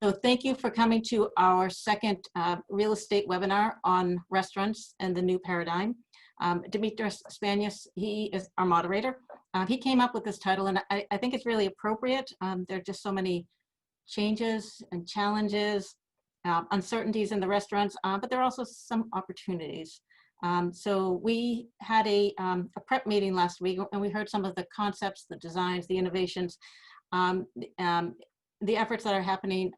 So thank you for coming to our second real estate webinar on restaurants and the new paradigm. Dimitris Spanius, he is our moderator. He came up with this title, and I think it's really appropriate. There are just so many changes and challenges, uncertainties in the restaurants, but there are also some opportunities. So we had a prep meeting last week, and we heard some of the concepts, the designs, the innovations, the efforts that are happening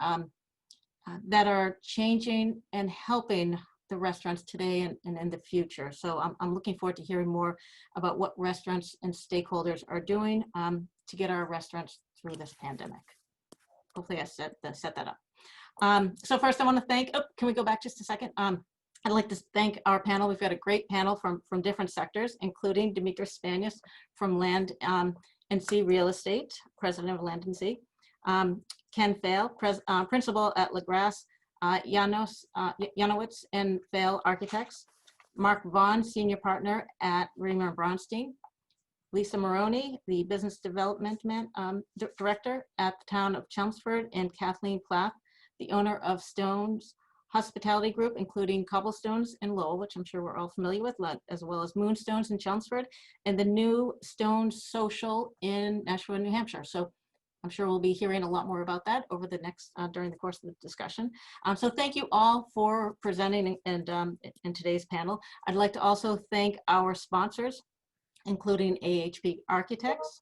that are changing and helping the restaurants today and in the future. So I'm looking forward to hearing more about what restaurants and stakeholders are doing to get our restaurants through this pandemic. Hopefully I set that up. So first I want to thank, can we go back just a second? I'd like to thank our panel. We've got a great panel from different sectors, including Dimitris Spanius from Land and Sea Real Estate, President of Land and Sea. Ken Fail, Principal at LaGrasse, Janowitz and Fail Architects. Mark Vaughn, Senior Partner at Reamer Bronstein. Lisa Maroney, the Business Development Director at the Town of Chelmsford, and Kathleen Plath, the owner of Stones Hospitality Group, including Cobblestones in Lowell, which I'm sure we're all familiar with, as well as Moonstones in Chelmsford, and the new Stones Social in Nashua, New Hampshire. So I'm sure we'll be hearing a lot more about that over the next, during the course of the discussion. So thank you all for presenting in today's panel. I'd like to also thank our sponsors, including AHP Architects,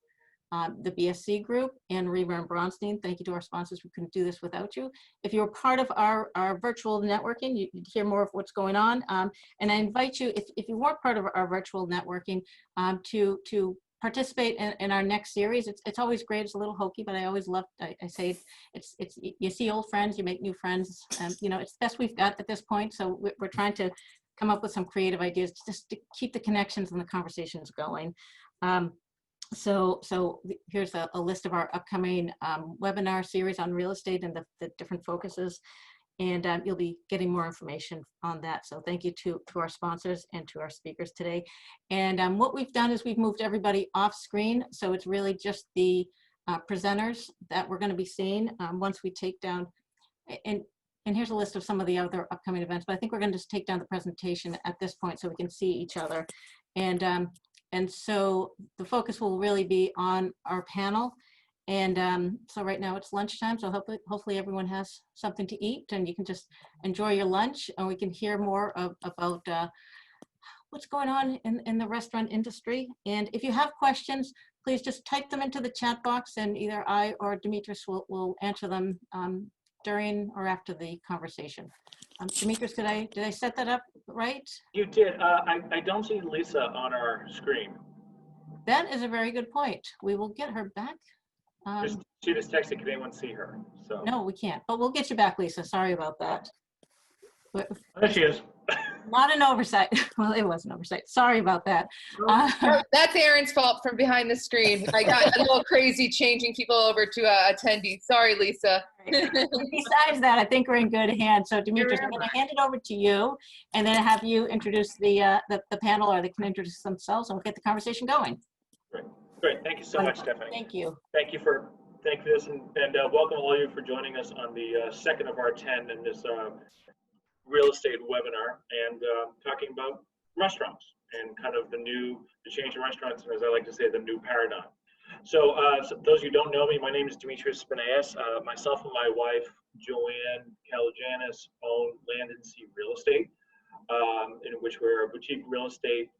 the BSC Group, and Reamer and Bronstein. Thank you to our sponsors. We couldn't do this without you. If you're part of our virtual networking, you'd hear more of what's going on. And I invite you, if you weren't part of our virtual networking, to participate in our next series. It's always great. It's a little hokey, but I always love, I say it's you see old friends, you make new friends. You know, it's the best we've got at this point. So we're trying to come up with some creative ideas just to keep the connections and the conversations going. So here's a list of our upcoming webinar series on real estate and the different focuses. And you'll be getting more information on that. So thank you to our sponsors and to our speakers today. And what we've done is we've moved everybody off screen. So it's really just the presenters that we're going to be seeing once we take down. And here's a list of some of the other upcoming events. But I think we're going to just take down the presentation at this point so we can see each other. And so the focus will really be on our panel. And so right now it's lunchtime, so hopefully everyone has something to eat and you can just enjoy your lunch, and we can hear more about what's going on in the restaurant industry. And if you have questions, please just type them into the chat box, and either I or Dimitris will answer them during or after the conversation. Dimitris, did I set that up right? You did. I don't see Lisa on our screen. That is a very good point. We will get her back. She just texted, can anyone see her? So no, we can't, but we'll get you back, Lisa. Sorry about that. There she is. Not an oversight. Well, it was an oversight. Sorry about that. That's Aaron's fault from behind the screen. I got a little crazy changing people over to attendees. Sorry, Lisa. Besides that, I think we're in good hands. So Dimitris, I'm going to hand it over to you and then have you introduce the panel, or they can introduce themselves, and we'll get the conversation going. Great. Thank you so much, Stephanie. Thank you. Thank you for this, and welcome all of you for joining us on the second of our 10 in this real estate webinar, and talking about restaurants and kind of the change in restaurants, and as I like to say, the new paradigm. So, those who don't know me, my name is Dimitris Spanius. Myself and my wife, Joanne Calajanis, own Land and Sea Real Estate, in which we're a boutique real estate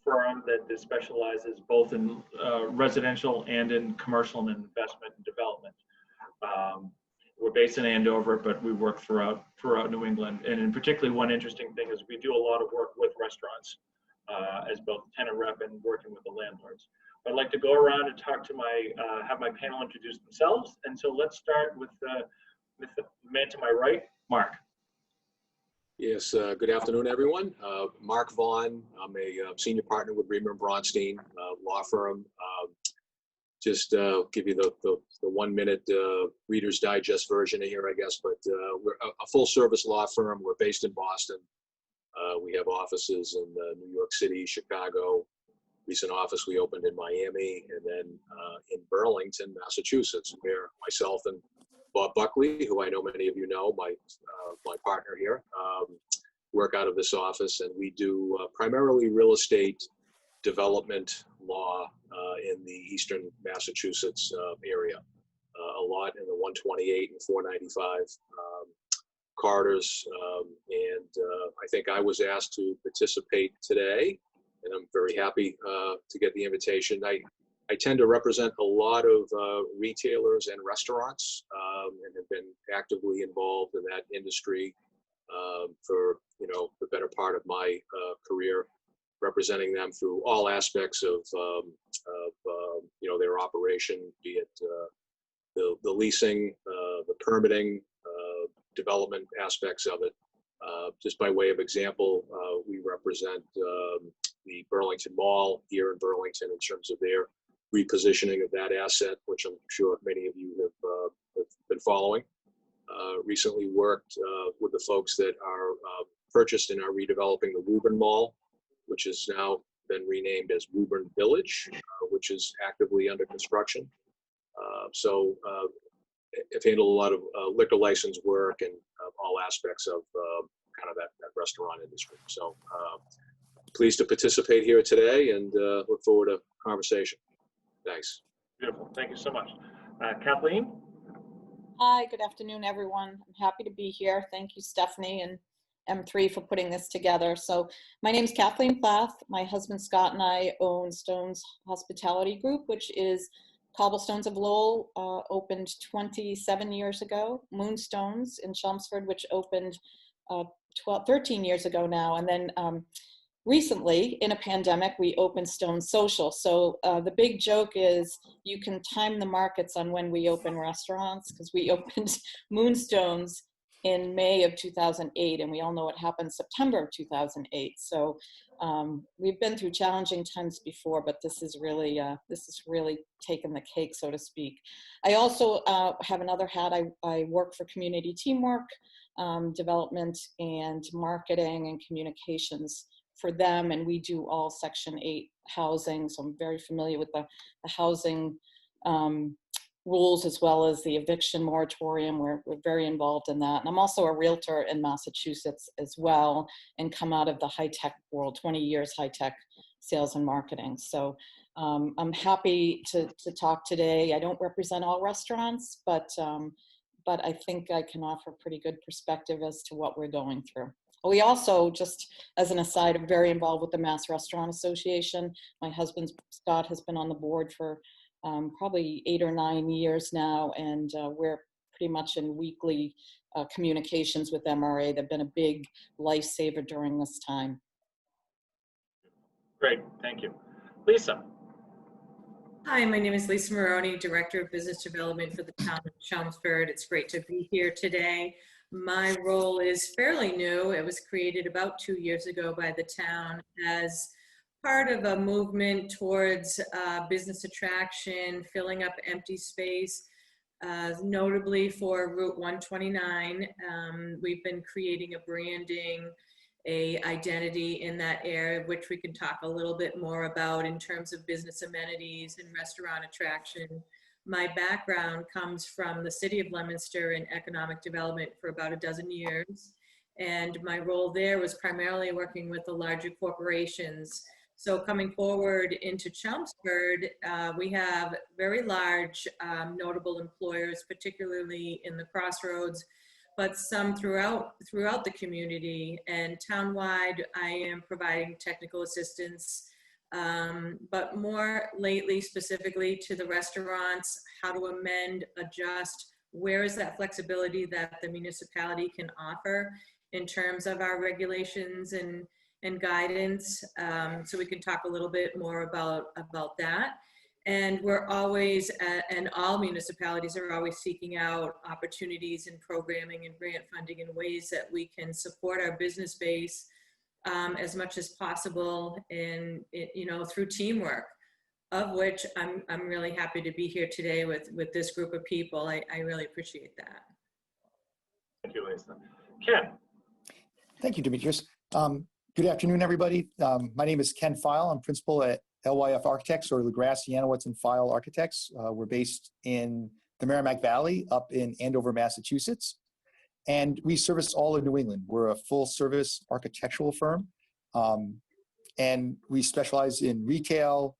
firm that specializes both in residential and in commercial and investment and development. We're based in Andover, but we work throughout New England. And in particularly, one interesting thing is we do a lot of work with restaurants as both tenant rep and working with the landlords. I'd like to go around and talk to have my panel introduce themselves. And so let's start with the man to my right, Mark. Yes, good afternoon, everyone. Mark Vaughn. I'm a senior partner with Reamer and Bronstein law firm. Just give you the 1 minute Reader's Digest version here, I guess. But we're a full service law firm. We're based in Boston. We have offices in New York City, Chicago. Recent office we opened in Miami, and then in Burlington, Massachusetts, where myself and Bob Buckley, who I know many of you know, my partner here, work out of this office, and we do primarily real estate development law in the eastern Massachusetts area. A lot in the 128 and 495 corridors, and I think I was asked to participate today, and I'm very happy to get the invitation. I tend to represent a lot of retailers and restaurants, and have been actively involved in that industry for the better part of my career, representing them through all aspects of their operation, be it the leasing, the permitting, development aspects of it. Just by way of example, we represent the Burlington Mall here in Burlington in terms of their repositioning of that asset, which I'm sure many of you have been following. Recently worked with the folks that are purchased and are redeveloping the Woburn Mall, which has now been renamed as Woburn Village, which is actively under construction. So I've handled a lot of liquor license work and all aspects of kind of that restaurant industry. So pleased to participate here today, and look forward to conversation. Thanks. Beautiful. Thank you so much. Kathleen? Hi, good afternoon, everyone. I'm happy to be here. Thank you, Stephanie and M3 for putting this together. So my name is Kathleen Plath. My husband Scott and I own Stone's Hospitality Group, which is Cobblestones of Lowell, opened 27 years ago. Moonstones in Chelmsford, which opened 13 years ago now. And then recently, in a pandemic, we opened Stone Social. So the big joke is you can time the markets on when we open restaurants, because we opened Moonstones in May of 2008, and we all know what happened September of 2008. So we've been through challenging times before, but this is really taken the cake, so to speak. I also have another hat. I work for community teamwork, development, and marketing and communications for them, and we do all Section 8 housing, so I'm very familiar with the housing rules as well as the eviction moratorium. We're very involved in that. And I'm also a realtor in Massachusetts as well, and come out of the high-tech world, 20 years high-tech sales and marketing. So I'm happy to talk today. I don't represent all restaurants, but I think I can offer a pretty good perspective as to what we're going through. We also, just as an aside, are very involved with the Mass Restaurant Association. My husband, Scott, has been on the board for probably 8 or 9 years now, and we're pretty much in weekly communications with MRA. They've been a big lifesaver during this time. Great, thank you. Lisa? Hi, my name is Lisa Maroney, Director of Business Development for the town of Chelmsford. It's great to be here today. My role is fairly new. It was created about 2 years ago by the town as part of a movement towards business attraction, filling up empty space, notably for Route 129. We've been creating a branding, a identity in that area, which we can talk a little bit more about in terms of business amenities and restaurant attraction. My background comes from the city of Leominster in economic development for about a dozen years. And my role there was primarily working with the larger corporations. So coming forward into Chelmsford, we have very large notable employers, particularly in the crossroads, but some throughout the community. And townwide, I am providing technical assistance, but more lately, specifically to the restaurants, how to amend, adjust, where is that flexibility that the municipality can offer in terms of our regulations and guidance. So we can talk a little bit more about that. And we're always, and all municipalities are always seeking out opportunities in programming and grant funding in ways that we can support our business base as much as possible, and through teamwork, of which I'm really happy to be here today with this group of people. I really appreciate that. Thank you, Lisa. Ken? Thank you, Demetrius. Good afternoon, everybody. My name is Ken File. I'm principal at LYF Architects, or LaGrasse, Yanowitz and File Architects. We're based in the Merrimack Valley up in Andover, Massachusetts. And we service all of New England. We're a full service architectural firm. And we specialize in retail,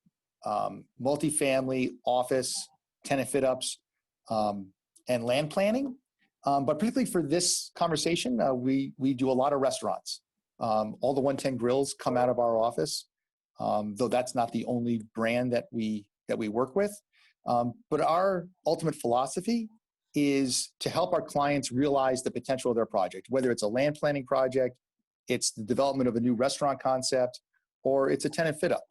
multifamily, office, tenant fit ups, and land planning. But particularly for this conversation, we do a lot of restaurants. All the 110 grills come out of our office, though that's not the only brand that we work with. But our ultimate philosophy is to help our clients realize the potential of their project, whether it's a land planning project, it's the development of a new restaurant concept, or it's a tenant fit up.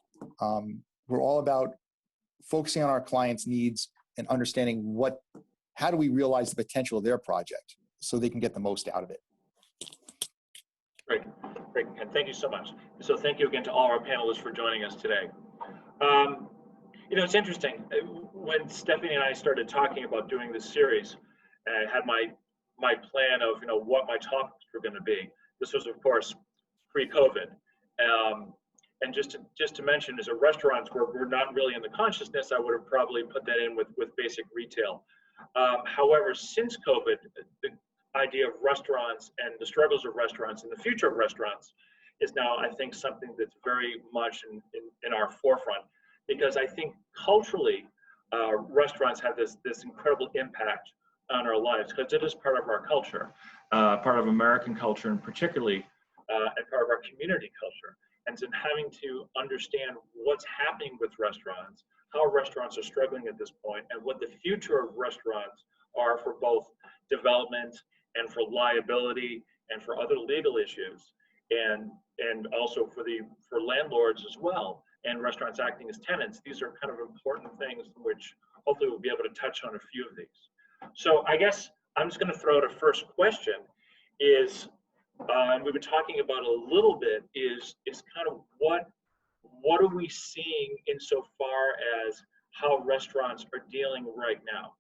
We're all about focusing on our clients' needs and understanding how do we realize the potential of their project so they can get the most out of it. Great, and thank you so much. So thank you again to all our panelists for joining us today. It's interesting. When Stephanie and I started talking about doing this series, I had my plan of what my topics were going to be. This was, of course, pre-COVID. And just to mention, as a restaurants where we're not really in the consciousness, I would have probably put that in with basic retail. However, since COVID, the idea of restaurants and the struggles of restaurants and the future of restaurants is now, I think, something that's very much in our forefront, because I think culturally, restaurants have this incredible impact on our lives, because it is part of our culture, part of American culture, and particularly and part of our community culture. And so having to understand what's happening with restaurants, how restaurants are struggling at this point, and what the future of restaurants are for both development and for liability and for other legal issues, and also for landlords as well, and restaurants acting as tenants. These are kind of important things which hopefully we'll be able to touch on a few of these. So I guess I'm just going to throw out a first question is, and we've been talking about a little bit, is kind of what are we seeing insofar as how restaurants are dealing right now,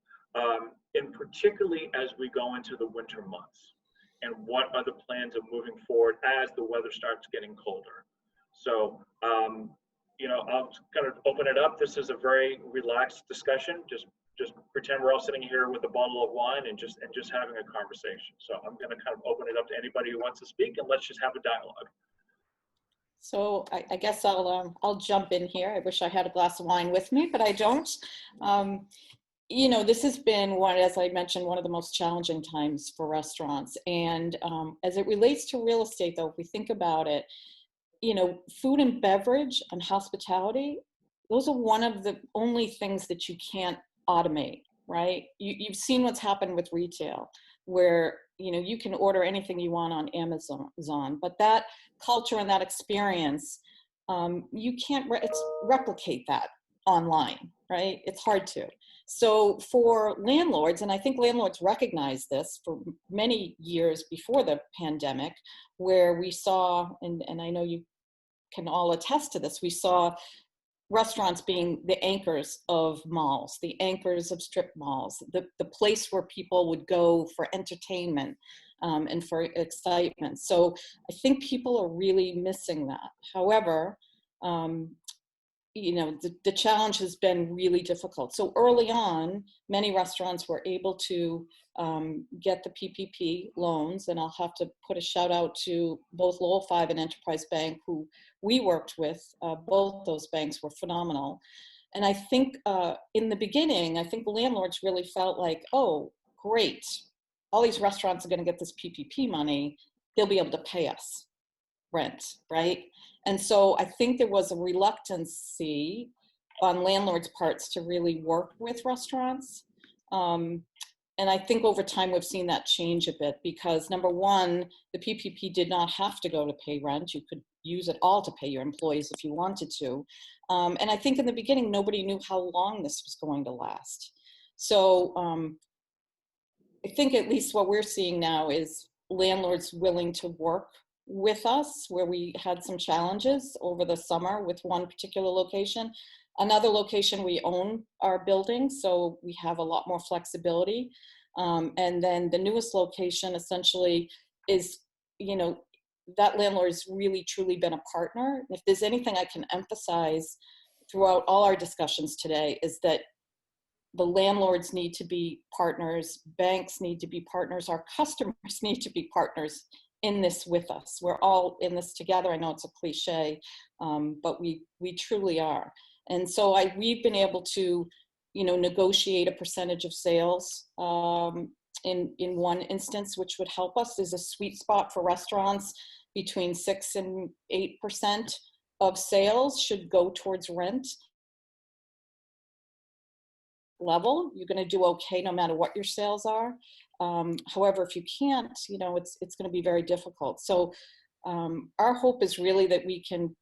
and particularly as we go into the winter months, and what are the plans of moving forward as the weather starts getting colder. So I'll kind of open it up. This is a very relaxed discussion. Just pretend we're all sitting here with a bottle of wine and just having a conversation. So I'm going to kind of open it up to anybody who wants to speak, and let's just have a dialogue. So I guess I'll jump in here. I wish I had a glass of wine with me, but I don't. This has been as I mentioned, one of the most challenging times for restaurants. And as it relates to real estate, though, if we think about it, food and beverage and hospitality, those are one of the only things that you can't automate, right? You've seen what's happened with retail, where you can order anything you want on Amazon, but that culture and that experience, you can't replicate that online, right? It's hard to. So for landlords, and I think landlords recognize this for many years before the pandemic, where we saw, and I know you can all attest to this, we saw restaurants being the anchors of malls, the anchors of strip malls, the place where people would go for entertainment and for excitement. So I think people are really missing that. However, the challenge has been really difficult. So early on, many restaurants were able to get the PPP loans, and I'll have to put a shout out to both Lowell 5 and Enterprise Bank, who we worked with. Both those banks were phenomenal. And I think in the beginning, I think the landlords really felt like, oh, great, all these restaurants are going to get this PPP money, they'll be able to pay us rent, right? And so I think there was a reluctancy on landlords' parts to really work with restaurants. And I think over time we've seen that change a bit, because number one, the PPP did not have to go to pay rent. You could use it all to pay your employees if you wanted to. And I think in the beginning, nobody knew how long this was going to last. So I think at least what we're seeing now is landlords willing to work with us, where we had some challenges over the summer with one particular location. Another location, we own our building, so we have a lot more flexibility. And then the newest location essentially is, that landlord has really truly been a partner. If there's anything I can emphasize throughout all our discussions today, is that the landlords need to be partners, banks need to be partners, our customers need to be partners in this with us. We're all in this together. I know it's a cliche, but we truly are. And so we've been able to, negotiate a percentage of sales in one instance, which would help us. There's a sweet spot for restaurants between 6 and 8% of sales should go towards rent level. You're going to do okay no matter what your sales are. However, if you can't, it's going to be very difficult. So our hope is really that we can,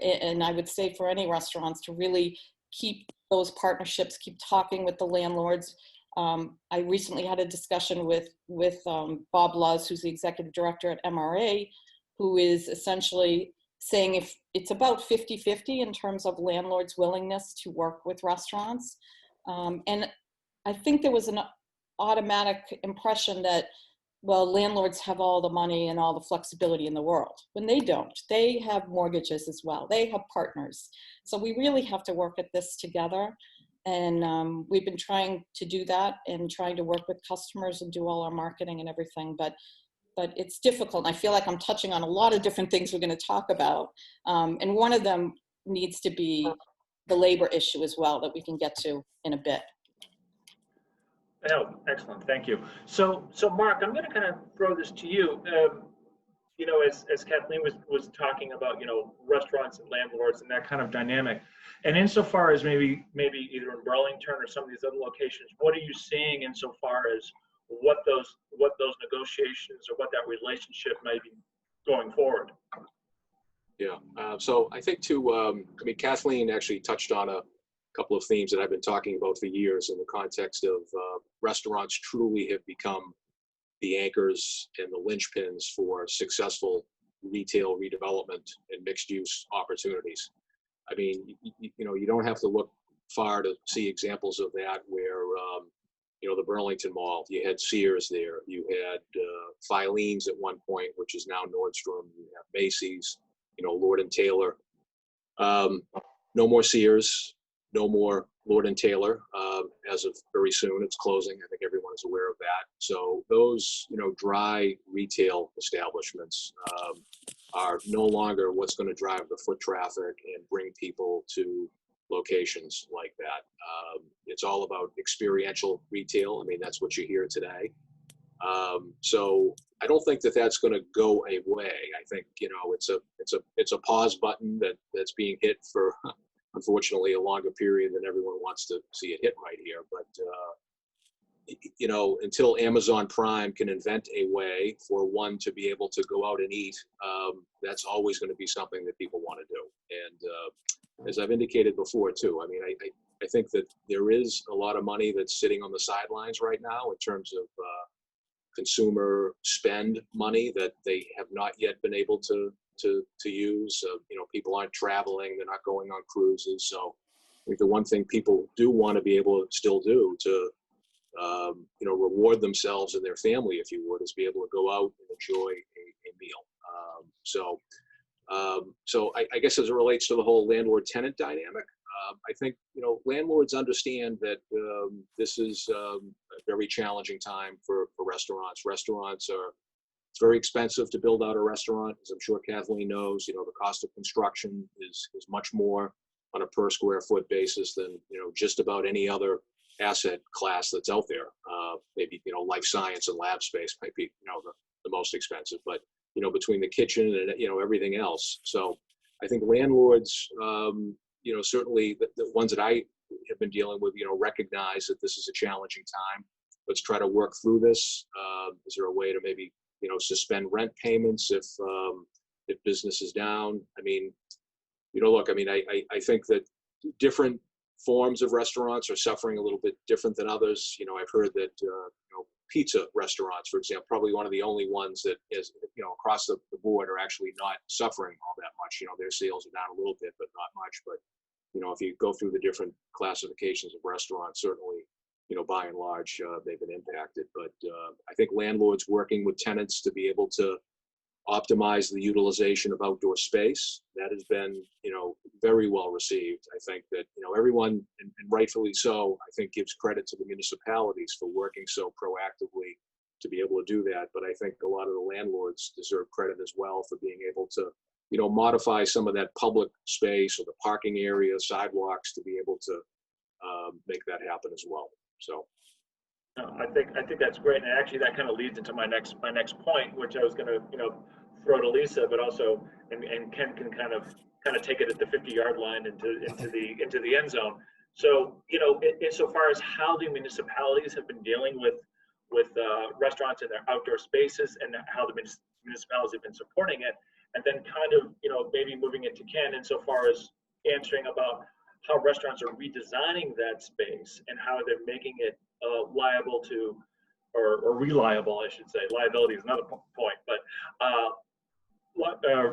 and I would say for any restaurants, to really keep those partnerships, keep talking with the landlords. I recently had a discussion with Bob Luz, who's the executive director at MRA, who is essentially saying if it's about 50-50 in terms of landlords' willingness to work with restaurants. And I think there was an automatic impression that, well, landlords have all the money and all the flexibility in the world, when they don't. They have mortgages as well. They have partners. So we really have to work at this together. And we've been trying to do that and trying to work with customers and do all our marketing and everything. But it's difficult. I feel like I'm touching on a lot of different things we're going to talk about. And one of them needs to be the labor issue as well, that we can get to in a bit. Oh, excellent. Thank you. So Mark, I'm going to kind of throw this to you. As Kathleen was talking about, restaurants and landlords and that kind of dynamic. And insofar as maybe either in Burlington or some of these other locations, what are you seeing insofar as what those negotiations or what that relationship might be going forward? Yeah. So I think Kathleen actually touched on a couple of themes that I've been talking about for years in the context of restaurants truly have become the anchors and the linchpins for successful retail redevelopment and mixed use opportunities. I mean, you don't have to look far to see examples of that where, the Burlington Mall, you had Sears there, you had Filene's at one point, which is now Nordstrom, you have Macy's, Lord & Taylor. No more Sears, no more Lord & Taylor. As of very soon, it's closing. I think everyone is aware of that. So those, dry retail establishments are no longer what's going to drive the foot traffic and bring people to locations like that. It's all about experiential retail. I mean, that's what you hear today. So I don't think that that's going to go away. I think, it's a pause button that's being hit for, unfortunately, a longer period than everyone wants to see it hit right here. But, until Amazon Prime can invent a way for one to be able to go out and eat, that's always going to be something that people want to do. And as I've indicated before, too, I mean, I think that there is a lot of money that's sitting on the sidelines right now in terms of consumer spend money that they have not yet been able to use. People aren't traveling, they're not going on cruises. So I think the one thing people do want to be able to still do to, reward themselves and their family, if you would, is be able to go out and enjoy a meal. So I guess as it relates to the whole landlord-tenant dynamic, I think, landlords understand that this is a very challenging time for restaurants. It's very expensive to build out a restaurant, as I'm sure Kathleen knows. The cost of construction is much more on a per square foot basis than, just about any other asset class that's out there. Maybe, life science and lab space might be, the most expensive, but, between the kitchen and, everything else. So I think landlords, certainly the ones that I have been dealing with, recognize that this is a challenging time. Let's try to work through this. Is there a way to maybe, suspend rent payments if business is down? I mean, I think that different forms of restaurants are suffering a little bit different than others. I've heard that, pizza restaurants, for example, probably one of the only ones that is, across the board are actually not suffering all that much. Their sales are down a little bit, but not much. But, if you go through the different classifications of restaurants, certainly, by and large, they've been impacted. But I think landlords working with tenants to be able to optimize the utilization of outdoor space. That has been, very well received. I think that, everyone, and rightfully so, I think gives credit to the municipalities for working so proactively to be able to do that. But I think a lot of the landlords deserve credit as well for being able to, modify some of that public space or the parking area, sidewalks to be able to make that happen as well. So. No, I think that's great, and actually that kind of leads into my next point, which I was going to throw to Lisa, but also and Ken can kind of take it at the 50-yard line into the end zone. So insofar as how the municipalities have been dealing with restaurants in their outdoor spaces and how the municipalities have been supporting it, and then kind of maybe moving it to Ken insofar as answering about how restaurants are redesigning that space and how they're making it liable to, or reliable, I should say. Liability is another point, but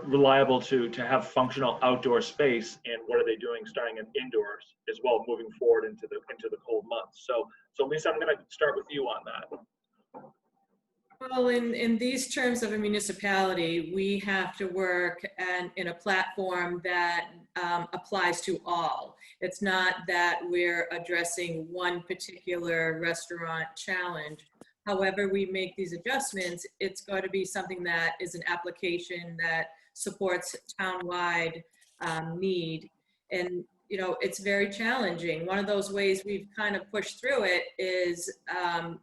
reliable to have functional outdoor space, and what are they doing starting in indoors as well, moving forward into the cold months. So Lisa, I'm going to start with you on that. Well, in these terms of a municipality, we have to work in a platform that applies to all. It's not that we're addressing one particular restaurant challenge. However we make these adjustments, it's got to be something that is an application that supports town-wide need. And it's very challenging. One of those ways we've kind of pushed through it is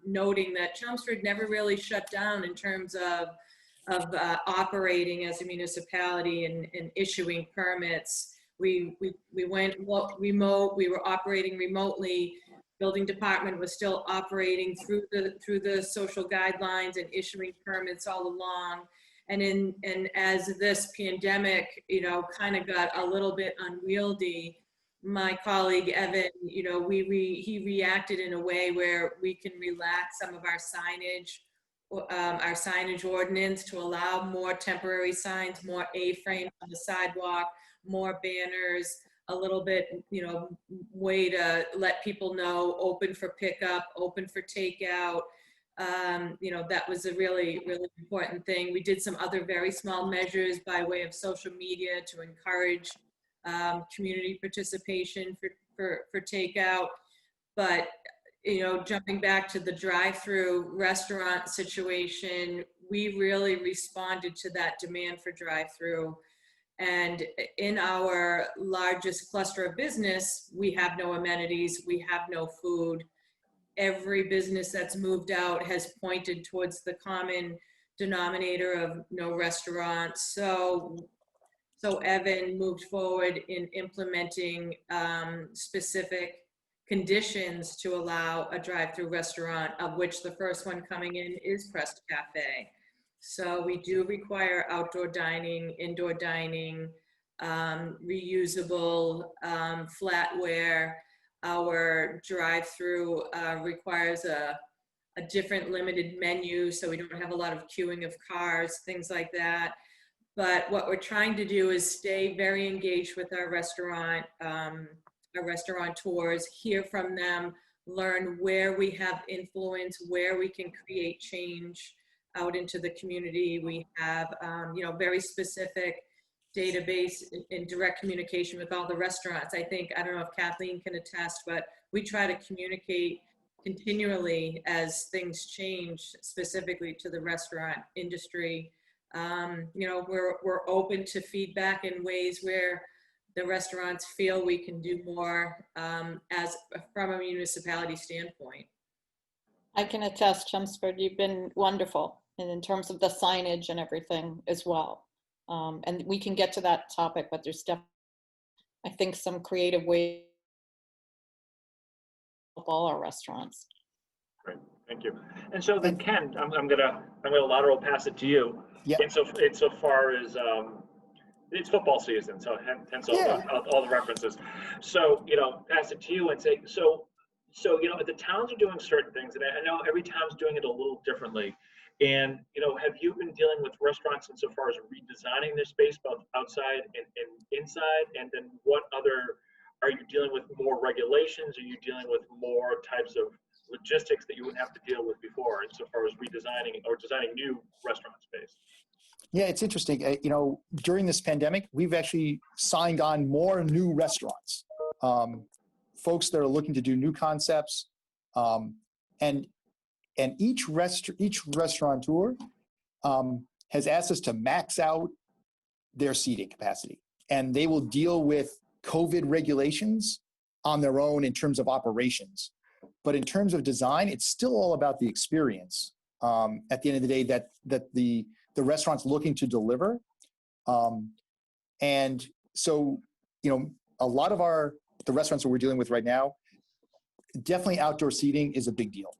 noting that Chelmsford never really shut down in terms of operating as a municipality and issuing permits. We went remote. We were operating remotely. Building department was still operating through the social guidelines and issuing permits all along. And as this pandemic, kind of got a little bit unwieldy, my colleague Evan, he reacted in a way where we can relax some of our signage ordinance to allow more temporary signs, more A-frames on the sidewalk, more banners, a little bit, way to let people know, open for pickup, open for takeout. That was a really, really important thing. We did some other very small measures by way of social media to encourage community participation for takeout. But, jumping back to the drive-through restaurant situation, we really responded to that demand for drive-through. And in our largest cluster of business, we have no amenities, we have no food. Every business that's moved out has pointed towards the common denominator of no restaurants. So Evan moved forward in implementing specific conditions to allow a drive-through restaurant, of which the first one coming in is Pressed Cafe. So we do require outdoor dining, indoor dining, reusable flatware. Our drive-through requires a different limited menu, so we don't have a lot of queuing of cars, things like that. But what we're trying to do is stay very engaged with our restaurateurs, hear from them, learn where we have influence, where we can create change out into the community. We have, very specific database in direct communication with all the restaurants. I don't know if Kathleen can attest, but we try to communicate continually as things change, specifically to the restaurant industry. We're open to feedback in ways where the restaurants feel we can do more as from a municipality standpoint. I can attest, Chelmsford, you've been wonderful in terms of the signage and everything as well. And we can get to that topic, but there's definitely, I think, some creative ways to help all our restaurants. Great, thank you. And so then Ken, I'm gonna lateral pass it to you. Yeah. Insofar as it's football season, so hence all the references. So pass it to you and say so the towns are doing certain things, and I know every town's doing it a little differently. And have you been dealing with restaurants insofar as redesigning their space both outside and inside? And then what other are you dealing with? More regulations? Are you dealing with more types of logistics that you wouldn't have to deal with before insofar as redesigning or designing new restaurant space? Yeah, it's interesting. During this pandemic, we've actually signed on more new restaurants, folks that are looking to do new concepts, and each restaurateur has asked us to max out their seating capacity, and they will deal with COVID regulations on their own in terms of operations. But in terms of design, it's still all about the experience. At the end of the day, that the restaurant's looking to deliver. And so, a lot of the restaurants that we're dealing with right now, definitely outdoor seating is a big deal.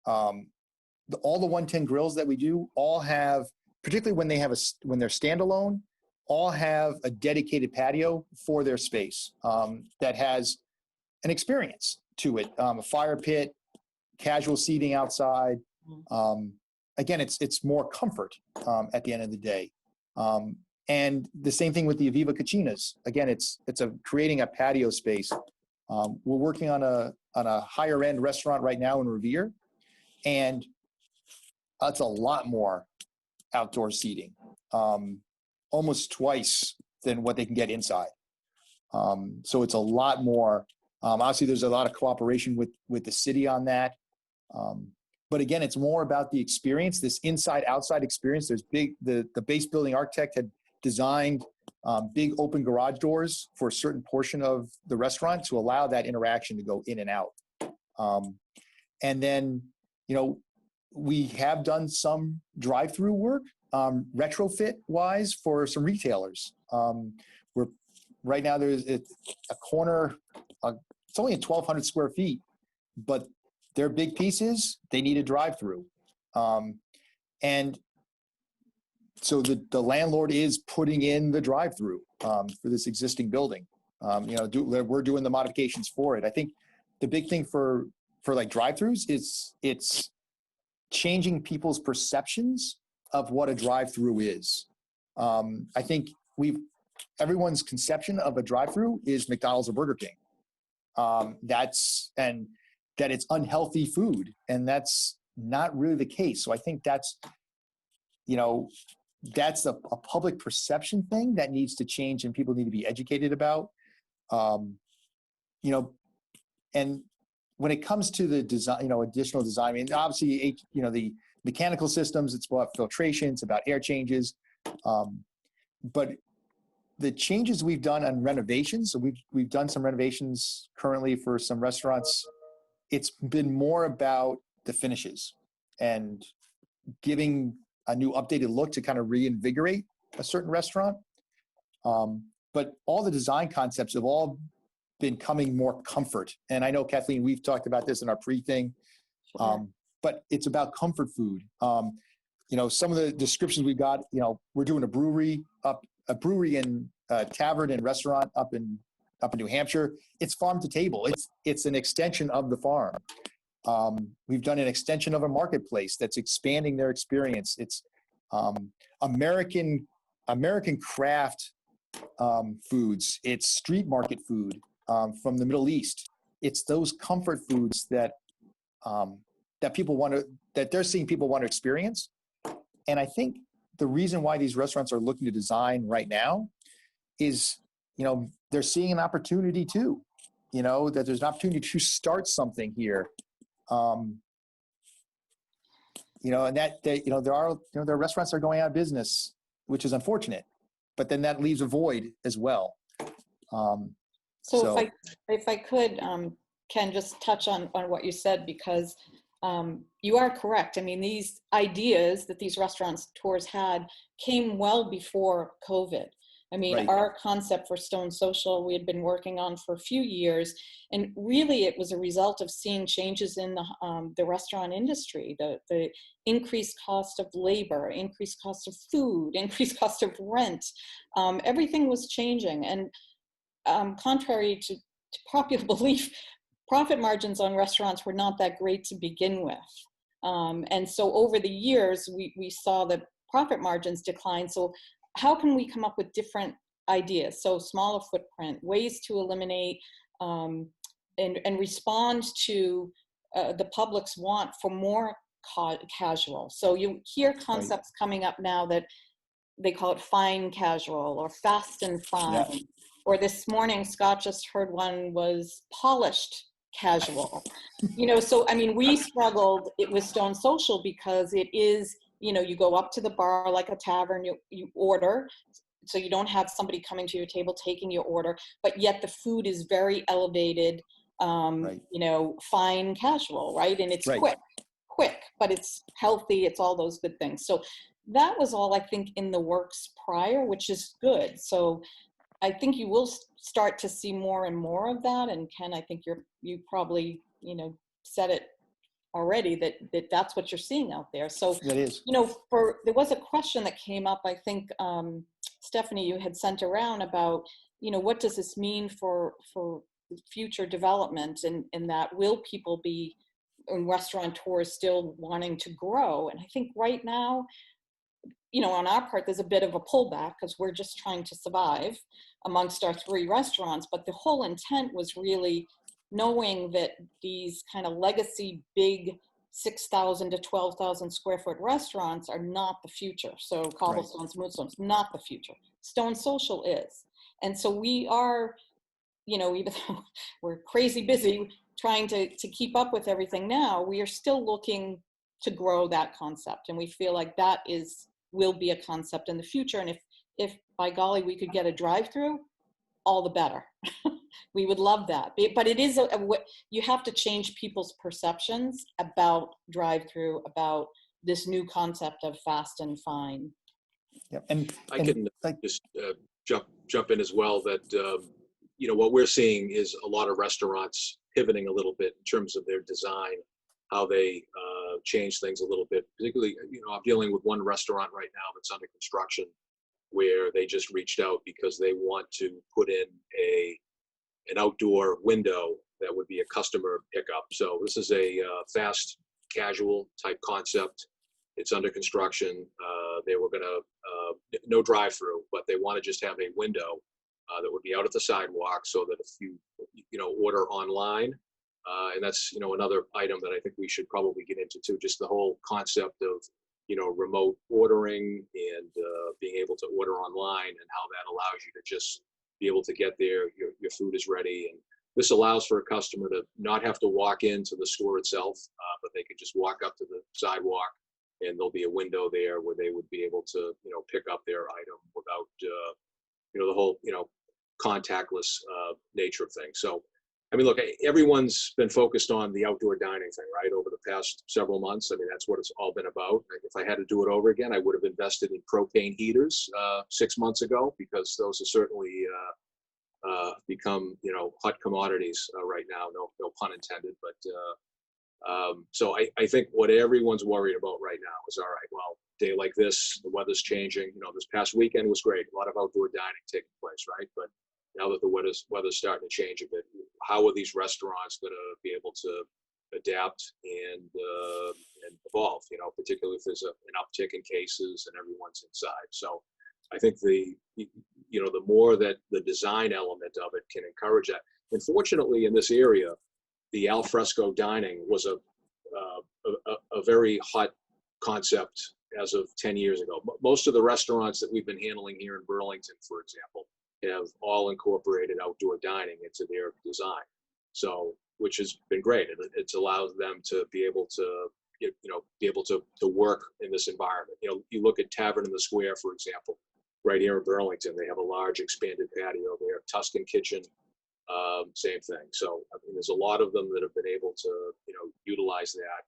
All the 110 grills that we do all have, particularly when they're standalone, all have a dedicated patio for their space that has an experience to it, a fire pit, casual seating outside. Again, it's more comfort at the end of the day. And the same thing with the Aviva Cucinas. Again, it's creating a patio space. We're working on a higher end restaurant right now in Revere, and it's a lot more outdoor seating, almost twice than what they can get inside. So it's a lot more. Obviously, there's a lot of cooperation with the city on that. But again, it's more about the experience, this inside-outside experience. There's the base building architect had designed big open garage doors for a certain portion of the restaurant to allow that interaction to go in and out. And then, we have done some drive-through work, retrofit-wise for some retailers. Right now there's a corner, it's only 1,200 square feet, but they're big pieces, they need a drive-through. And so the landlord is putting in the drive-through for this existing building. We're doing the modifications for it. I think the big thing for like drive-throughs is it's changing people's perceptions of what a drive-through is. I think everyone's conception of a drive-through is McDonald's or Burger King. That it's unhealthy food, and that's not really the case. So I think that's a public perception thing that needs to change, and people need to be educated about. And when it comes to the design, additional design, I mean, obviously, the mechanical systems, it's about filtration, it's about air changes. But the changes we've done on renovations, so we've done some renovations currently for some restaurants. It's been more about the finishes and giving a new updated look to kind of reinvigorate a certain restaurant. But all the design concepts have all been coming more comfort. And I know, Kathleen, we've talked about this in our pre-thing, but it's about comfort food. Some of the descriptions we got, we're doing a brewery and tavern and restaurant up in New Hampshire. It's farm to table. It's an extension of the farm. We've done an extension of a marketplace that's expanding their experience. It's American craft foods. It's street market food from the Middle East. It's those comfort foods that they're seeing people want to experience. And I think the reason why these restaurants are looking to design right now is, they're seeing an opportunity too, that there's an opportunity to start something here. And that there are restaurants that are going out of business, which is unfortunate, but then that leaves a void as well. So if I could, Ken, just touch on what you said, because you are correct. I mean, these ideas that these restaurateurs had came well before COVID. I mean, Right. Our concept for Stone Social, we had been working on for a few years, and really it was a result of seeing changes in the restaurant industry, the increased cost of labor, increased cost of food, increased cost of rent. Everything was changing, and contrary to popular belief, profit margins on restaurants were not that great to begin with. And so over the years, we saw the profit margins decline. So how can we come up with different ideas? So smaller footprint, ways to eliminate and respond to the public's want for more casual. So you hear concepts coming up now that they call it fine casual or fast and fine. Or this morning, Scott just heard one was polished casual. So I mean, we struggled it with Stone Social because it is, you go up to the bar like a tavern, you order, so you don't have somebody coming to your table taking your order, but yet the food is very elevated, fine casual, right? And it's quick, but it's healthy, it's all those good things. So that was all, I think, in the works prior, which is good. So I think you will start to see more and more of that. And Ken, I think you probably, said it already, that's what you're seeing out there. So, that is. There was a question that came up, I think, Stephanie, you had sent around about, what does this mean for future development, and that will people be, and restaurateurs still wanting to grow? And I think right now, on our part, there's a bit of a pullback because we're just trying to survive amongst our 3 restaurants. But the whole intent was really knowing that these kind of legacy big 6,000 to 12,000 square foot restaurants are not the future. So Cobblestones, Moonstones, not the future. Stone Social is. And so we are, even though we're crazy busy trying to keep up with everything now, we are still looking to grow that concept. And we feel like that will be a concept in the future. And if by golly, we could get a drive-through, all the better. We would love that. But it is, you have to change people's perceptions about drive-through, about this new concept of fast and fine. Yeah, and I can just jump in as well that, what we're seeing is a lot of restaurants pivoting a little bit in terms of their design, how they change things a little bit. Particularly, I'm dealing with one restaurant right now that's under construction where they just reached out because they want to put in an outdoor window that would be a customer pickup. So this is a fast casual type concept. It's under construction. They were gonna, no drive-through, but they want to just have a window that would be out at the sidewalk so that if you order online, and that's, another item that I think we should probably get into too, just the whole concept of, remote ordering and being able to order online and how that allows you to just be able to get there, your food is ready. And this allows for a customer to not have to walk into the store itself, but they could just walk up to the sidewalk and there'll be a window there where they would be able to, pick up their item without, the whole, contactless nature of things. So, I mean, look, everyone's been focused on the outdoor dining thing, right, over the past several months. I mean, that's what it's all been about. If I had to do it over again, I would have invested in propane heaters 6 months ago, because those have certainly become, hot commodities right now. No pun intended. But so I think what everyone's worried about right now is, all right, well, day like this, the weather's changing. This past weekend was great. A lot of outdoor dining taking place, right? But now that the weather's starting to change a bit, how are these restaurants going to be able to adapt and evolve? Particularly if there's an uptick in cases and everyone's inside. So I think the more that the design element of it can encourage that. And fortunately, in this area, the al fresco dining was a very hot concept as of 10 years ago. Most of the restaurants that we've been handling here in Burlington, for example, have all incorporated outdoor dining into their design. So, which has been great. It's allowed them to be able to work in this environment. You look at Tavern in the Square, for example, right here in Burlington, they have a large expanded patio there. Tuscan Kitchen, same thing. So, I mean, there's a lot of them that have been able to, utilize that.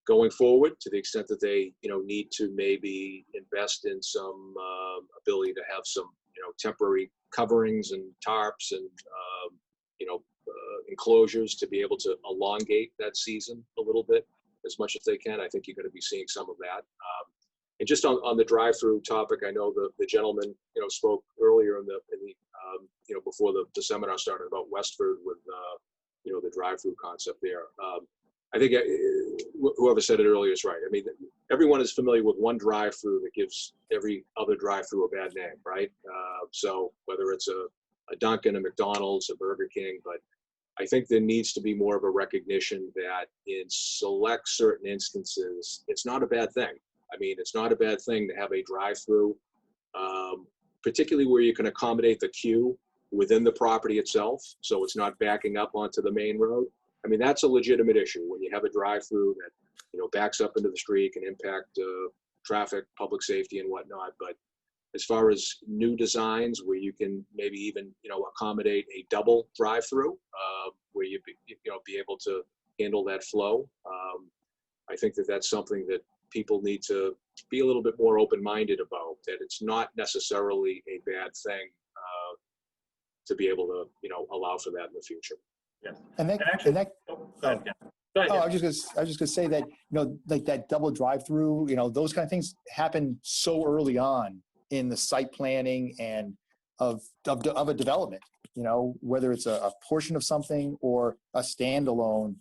Going forward, to the extent that they, need to maybe invest in some ability to have some, temporary coverings and tarps and, enclosures to be able to elongate that season a little bit as much as they can. I think you're going to be seeing some of that. And just on the drive-through topic, I know the gentleman, spoke earlier in the before the seminar started about Westford with, the drive-through concept there. I think whoever said it earlier is right. I mean, everyone is familiar with one drive-through that gives every other drive-through a bad name, right? So whether it's a Dunkin', a McDonald's, a Burger King, but I think there needs to be more of a recognition that in select certain instances, it's not a bad thing. I mean, it's not a bad thing to have a drive-through particularly where you can accommodate the queue within the property itself, so it's not backing up onto the main road. I mean, that's a legitimate issue when you have a drive-through that, you know, backs up into the street, can impact traffic, public safety and whatnot. But as far as new designs where you can maybe even, you know, accommodate a double drive-through where you be able to handle that flow, I think that that's something that people need to be a little bit more open-minded about, that it's not necessarily a bad thing to be able to, you know, allow for that in the future. Yes. And that, actually, and that, go ahead, Ken. Go ahead, oh, Ken. I was just gonna say that, you know, like that double drive-through, you know, those kind of things happen so early on in the site planning and of a development, you know, whether it's a portion of something or a standalone,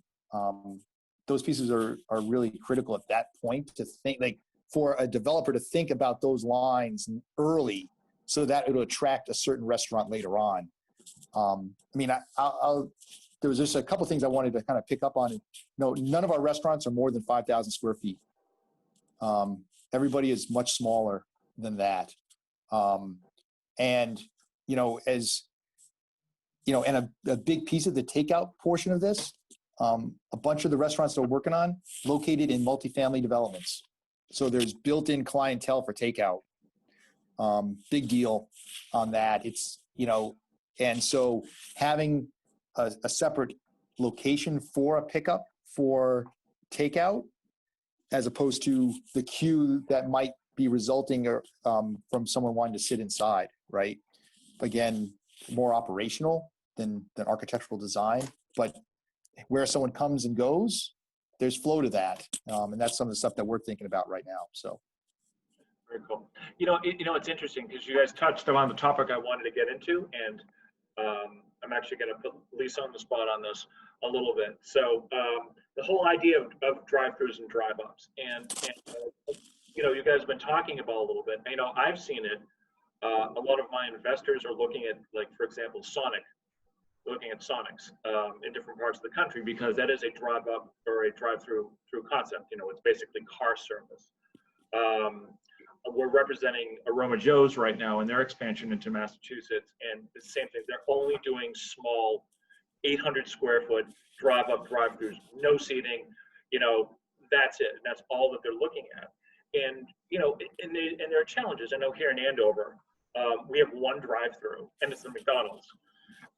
those pieces are really critical at that point to think, like, for a developer to think about those lines early so that it'll attract a certain restaurant later on. I mean, there was just a couple things I wanted to kind of pick up on. You know, none of our restaurants are more than 5,000 square feet. Everybody is much smaller than that. And, you know, as, you know, and a big piece of the takeout portion of this, a bunch of the restaurants that we're working on located in multifamily developments. So there's built-in clientele for takeout. Big deal on that. It's, you know, and so having a separate location for a pickup for takeout, as opposed to the queue that might be resulting from someone wanting to sit inside, right? Again, more operational than architectural design, but where someone comes and goes, there's flow to that. And that's some of the stuff that we're thinking about right now, so. Very cool. You know, it's interesting because you guys touched on the topic I wanted to get into, and I'm actually going to put Lisa on the spot on this a little bit. So the whole idea of drive-throughs and drive-ups, and you know, you guys have been talking about a little bit. You know, I've seen it. A lot of my investors are looking at, like, for example, looking at Sonics in different parts of the country, because that is a drive-up or a drive-through concept. You know, it's basically car service. We're representing Aroma Joe's right now in their expansion into Massachusetts, and the same thing. They're only doing small 800 square foot drive-up drive-throughs, no seating. You know, that's it. That's all that they're looking at. And, you know, and there are challenges. I know here in Andover, we have one drive-through, and it's the McDonald's.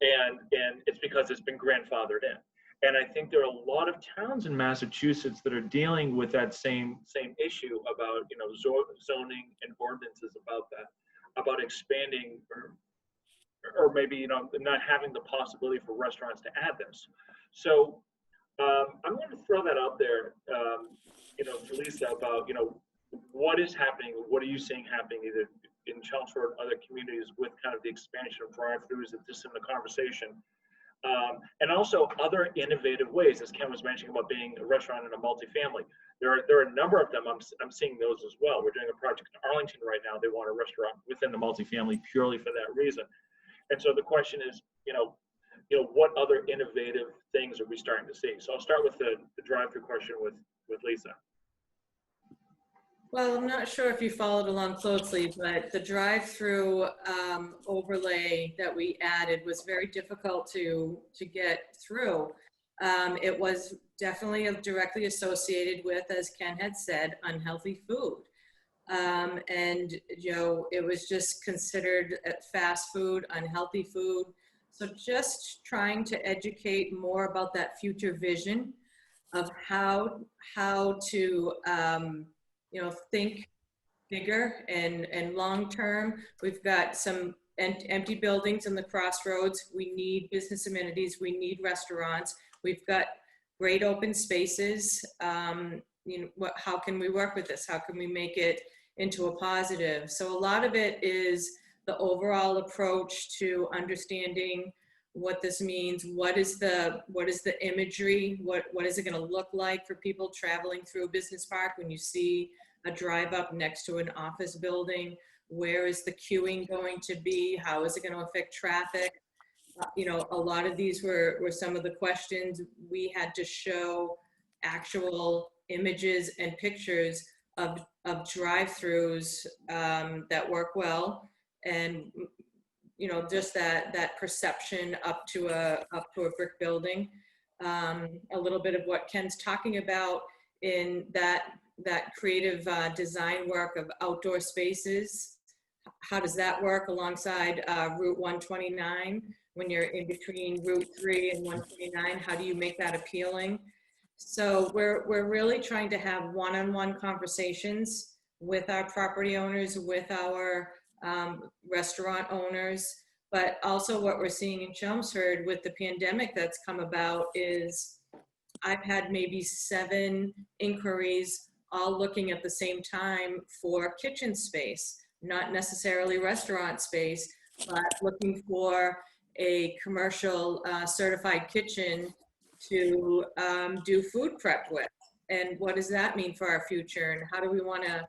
And it's because it's been grandfathered in. And I think there are a lot of towns in Massachusetts that are dealing with that same issue about, you know, zoning and ordinances about that, about expanding or maybe, you know, not having the possibility for restaurants to add this. So I'm going to throw that out there, you know, to Lisa about, you know, what is happening, what are you seeing happening either in Chelmsford or other communities with kind of the expansion of drive-throughs and just in the conversation. And also other innovative ways, as Ken was mentioning about being a restaurant in a multifamily. There are a number of them. I'm seeing those as well. We're doing a project in Arlington right now. They want a restaurant within the multifamily purely for that reason. And so the question is, you know, what other innovative things are we starting to see? So I'll start with the drive-through question with Lisa. Well, I'm not sure if you followed along closely, but the drive-through overlay that we added was very difficult to get through. It was definitely directly associated with, as Ken had said, unhealthy food. And, you know, it was just considered fast food, unhealthy food. So just trying to educate more about that future vision of how to, you know, think bigger and long term. We've got some empty buildings in the crossroads. We need business amenities. We need restaurants. We've got great open spaces. You know, how can we work with this? How can we make it into a positive? So a lot of it is the overall approach to understanding what this means. What is the imagery? What is it going to look like for people traveling through a business park when you see a drive up next to an office building? Where is the queuing going to be? How is it going to affect traffic? You know, a lot of these were some of the questions. We had to show actual images and pictures of drive-throughs that work well, and just that perception up to a brick building. A little bit of what Ken's talking about in that creative design work of outdoor spaces. How does that work alongside Route 129 when you're in between Route 3 and 129? How do you make that appealing? So we're really trying to have one-on-one conversations with our property owners, with our restaurant owners, but also what we're seeing in Chelmsford with the pandemic that's come about is I've had maybe 7 inquiries all looking at the same time for kitchen space, not necessarily restaurant space, but looking for a commercial certified kitchen to do food prep with. And what does that mean for our future? And how do we want to,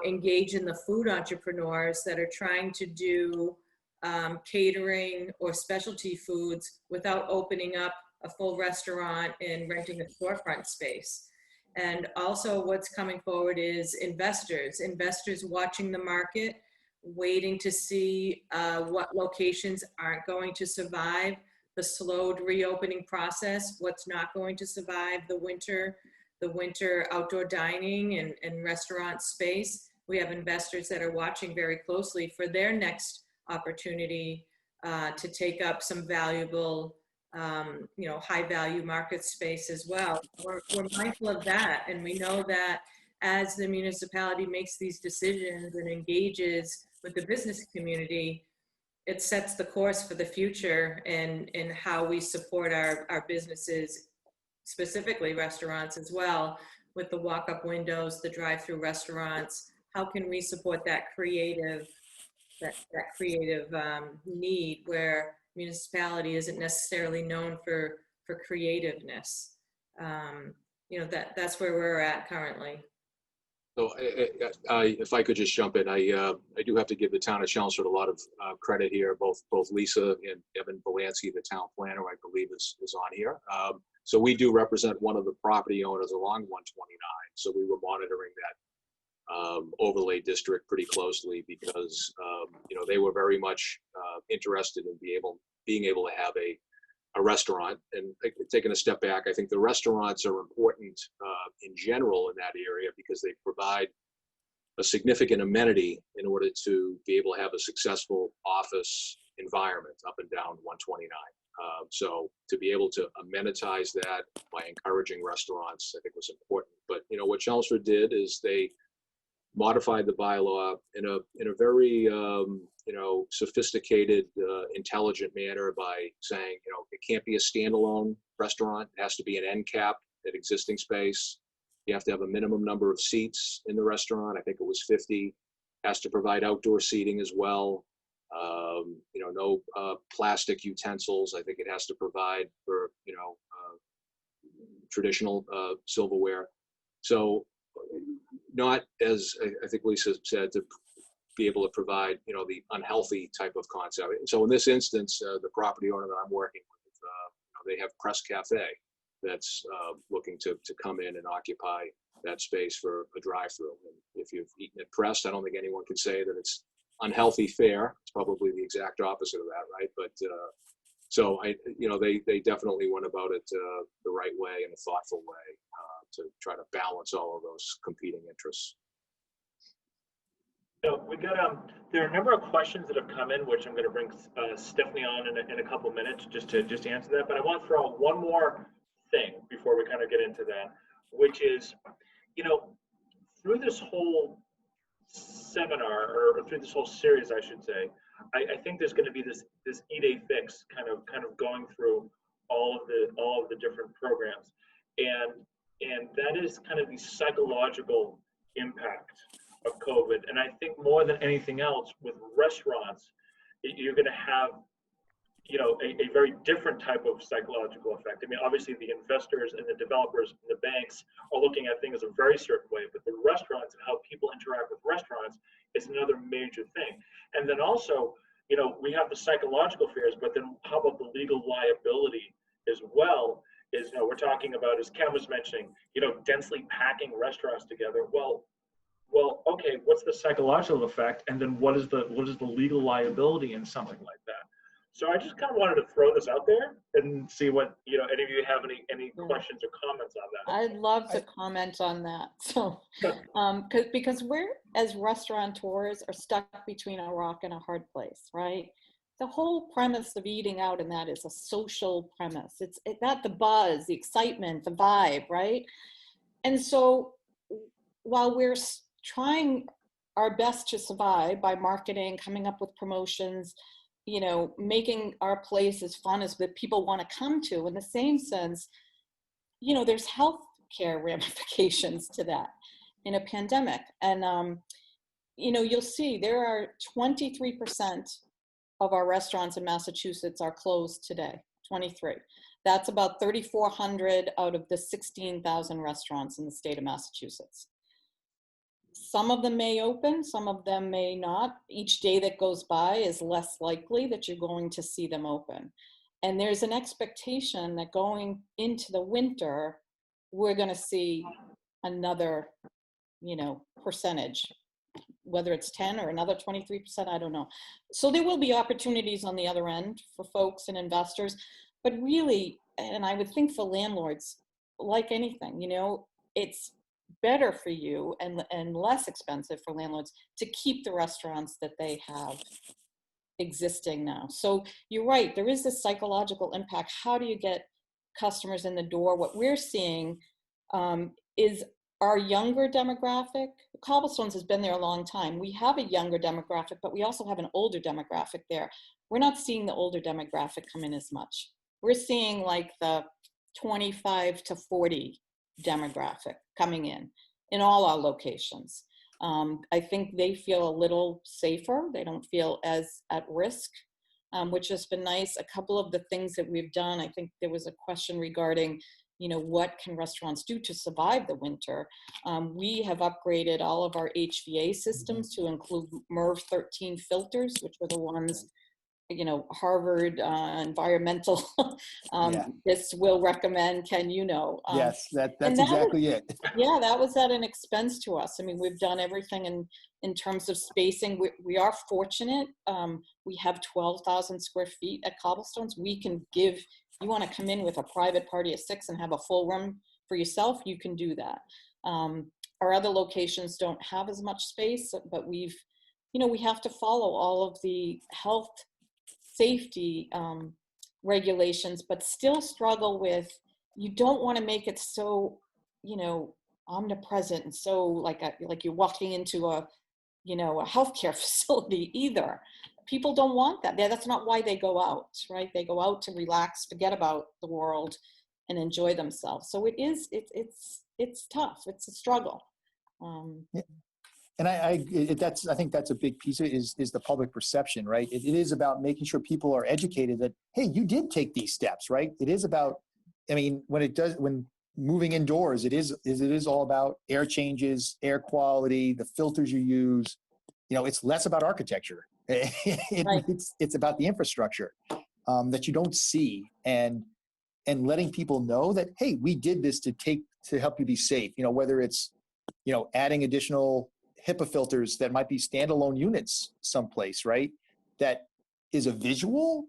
engage in the food entrepreneurs that are trying to do catering or specialty foods without opening up a full restaurant and renting a storefront space? And also what's coming forward is investors watching the market, waiting to see what locations aren't going to survive the slowed reopening process, what's not going to survive the winter outdoor dining and restaurant space. We have investors that are watching very closely for their next opportunity to take up some valuable, high value market space as well. We're mindful of that, and we know that as the municipality makes these decisions and engages with the business community, it sets the course for the future and how we support our businesses, specifically restaurants as well, with the walk-up windows, the drive-through restaurants. How can we support that creative need where municipality isn't necessarily known for creativeness? That's where we're at currently. So if I could just jump in, I do have to give the town of Chelmsford a lot of credit here. Both Lisa and Evan Belansky, the town planner, I believe is on here. So we do represent one of the property owners along 129. So we were monitoring that overlay district pretty closely because they were very much interested in being able to have a restaurant. And taking a step back, I think the restaurants are important in general in that area because they provide a significant amenity in order to be able to have a successful office environment up and down 129. So to be able to amenitize that by encouraging restaurants, I think was important. But what Chelmsford did is they modified the bylaw in a very sophisticated, intelligent manner by saying, it can't be a standalone restaurant. It has to be an end cap at existing space. You have to have a minimum number of seats in the restaurant. I think it was 50. Has to provide outdoor seating as well. No plastic utensils. I think it has to provide for, traditional silverware. So not, as I think Lisa said, to be able to provide, the unhealthy type of concept. So in this instance, the property owner that I'm working with, they have Press Cafe that's looking to come in and occupy that space for a drive-through. And if you've eaten at Press, I don't think anyone can say that it's unhealthy fare. It's probably the exact opposite of that, right? But so they definitely went about it the right way, in a thoughtful way, to try to balance all of those competing interests. So we got there are a number of questions that have come in, which I'm going to bring Stephanie on in a couple minutes just to answer that. But I want to throw out one more thing before we kind of get into that, which is, through this whole seminar, or through this whole series, I should say, I think there's going to be this eat a fix kind of going through all of the different programs, and that is kind of the psychological impact of COVID. And I think more than anything else with restaurants, you're going to have a very different type of psychological effect. I mean, obviously the investors and the developers and the banks are looking at things a very certain way, but the restaurants and how people interact with restaurants is another major thing. And then also, we have the psychological fears, but then how about the legal liability as well? Is know, we're talking about, as Ken was mentioning, you know, densely packing restaurants together. Well, okay, what's the psychological effect, and then what is the legal liability in something like that? So I just kind of wanted to throw this out there and see what, you know, any of you have any questions or comments on that. I'd love to comment on that. So, because we're, as restaurateurs, are stuck between a rock and a hard place, right? The whole premise of eating out in that is a social premise. It's not the buzz, the excitement, the vibe, right? And so while we're trying our best to survive by marketing, coming up with promotions, you know, making our place as fun as that people want to come to, in the same sense, you know, there's health care ramifications to that in a pandemic. And, you know, you'll see there are 23% of our restaurants in Massachusetts are closed today, 23. That's about 3,400 out of the 16,000 restaurants in the state of Massachusetts. Some of them may open, some of them may not. Each day that goes by is less likely that you're going to see them open. And there's an expectation that going into the winter, we're going to see another, you know, percentage, whether it's 10 or another 23%, I don't know. So there will be opportunities on the other end for folks and investors, but really, and I would think for landlords, like anything, you know, it's better for you and less expensive for landlords to keep the restaurants that they have existing now. So you're right, there is this psychological impact. How do you get customers in the door? What we're seeing is our younger demographic. Cobblestones has been there a long time. We have a younger demographic, but we also have an older demographic there. We're not seeing the older demographic come in as much. We're seeing like the 25 to 40 demographic coming in all our locations. I think they feel a little safer. They don't feel as at risk, which has been nice. A couple of the things that we've done, I think there was a question regarding, you know, what can restaurants do to survive the winter? We have upgraded all of our HVA systems to include MERV 13 filters, which were the ones, you know, Harvard environmental this will recommend. Ken, you know. Yes, that's exactly it. Yeah, that was at an expense to us. I mean, we've done everything in terms of spacing. We are fortunate. We have 12,000 square feet at Cobblestones. We can give, you want to come in with a private party of 6 and have a full room for yourself, you can do that. Our other locations don't have as much space, but we've, you know, we have to follow all of the health safety regulations, but still struggle with, you don't want to make it so, you know, omnipresent and so like you're walking into a, you know, a healthcare facility either. People don't want that. That's not why they go out, right? They go out to relax, forget about the world, and enjoy themselves. So it's tough. It's a struggle. And I think that's a big piece of it is the public perception, right? It is about making sure people are educated that, hey, you did take these steps, right? It is about, I mean, when moving indoors, it is all about air changes, air quality, the filters you use. You know, it's less about architecture. Right. It's about the infrastructure that you don't see, and letting people know that, hey, we did this to help you be safe. You know, whether it's, you know, adding additional HIPAA filters that might be standalone units someplace, right? That is a visual,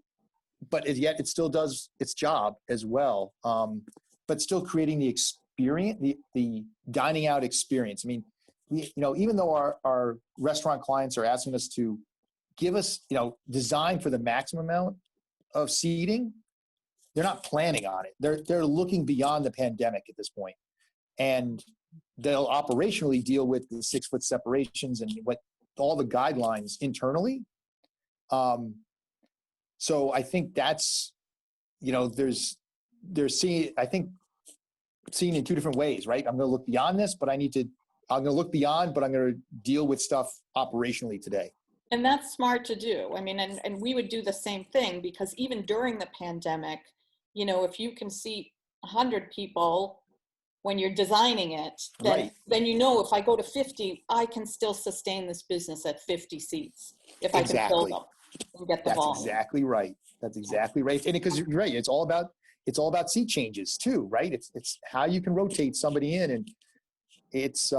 but yet it still does its job as well. But still creating the experience, the dining out experience. I mean, you know, even though our restaurant clients are asking us to give us, you know, design for the maximum amount of seating, they're not planning on it. They're looking beyond the pandemic at this point. And they'll operationally deal with the 6-foot separations and what all the guidelines internally. So I think that's, you know, they're seeing, I think, seeing in 2 different ways, right? I'm going to look beyond this, but I'm going to look beyond, but I'm going to deal with stuff operationally today. And that's smart to do. I mean, and we would do the same thing, because even during the pandemic, you know, if you can seat 100 people when you're designing it, then you know, if I go to 50, I can still sustain this business at 50 seats if I can fill them and get the volume. That's exactly right. That's exactly right. And because you're right, it's all about it's all about seat changes too, right? It's how you can rotate somebody in, and it's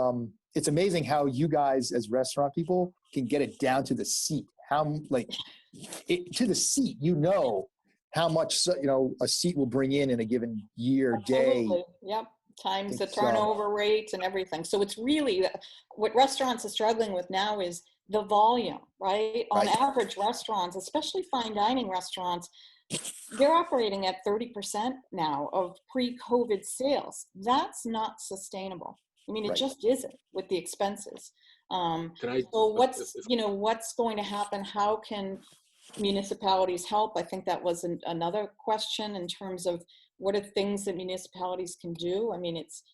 amazing how you guys as restaurant people can get it down to the seat. How to the seat, how much a seat will bring in a given year, day. Absolutely. Yep. Times the It's, turnover rates and everything. So it's really what restaurants are struggling with now is the volume, right? On Right. average, restaurants, especially fine dining restaurants, they're operating at 30% now of pre-COVID sales. That's not sustainable. I mean, it Right. just isn't with the expenses. Can I? So what's going to happen? How can municipalities help? I think that was another question in terms of what are things that municipalities can do. I mean, it's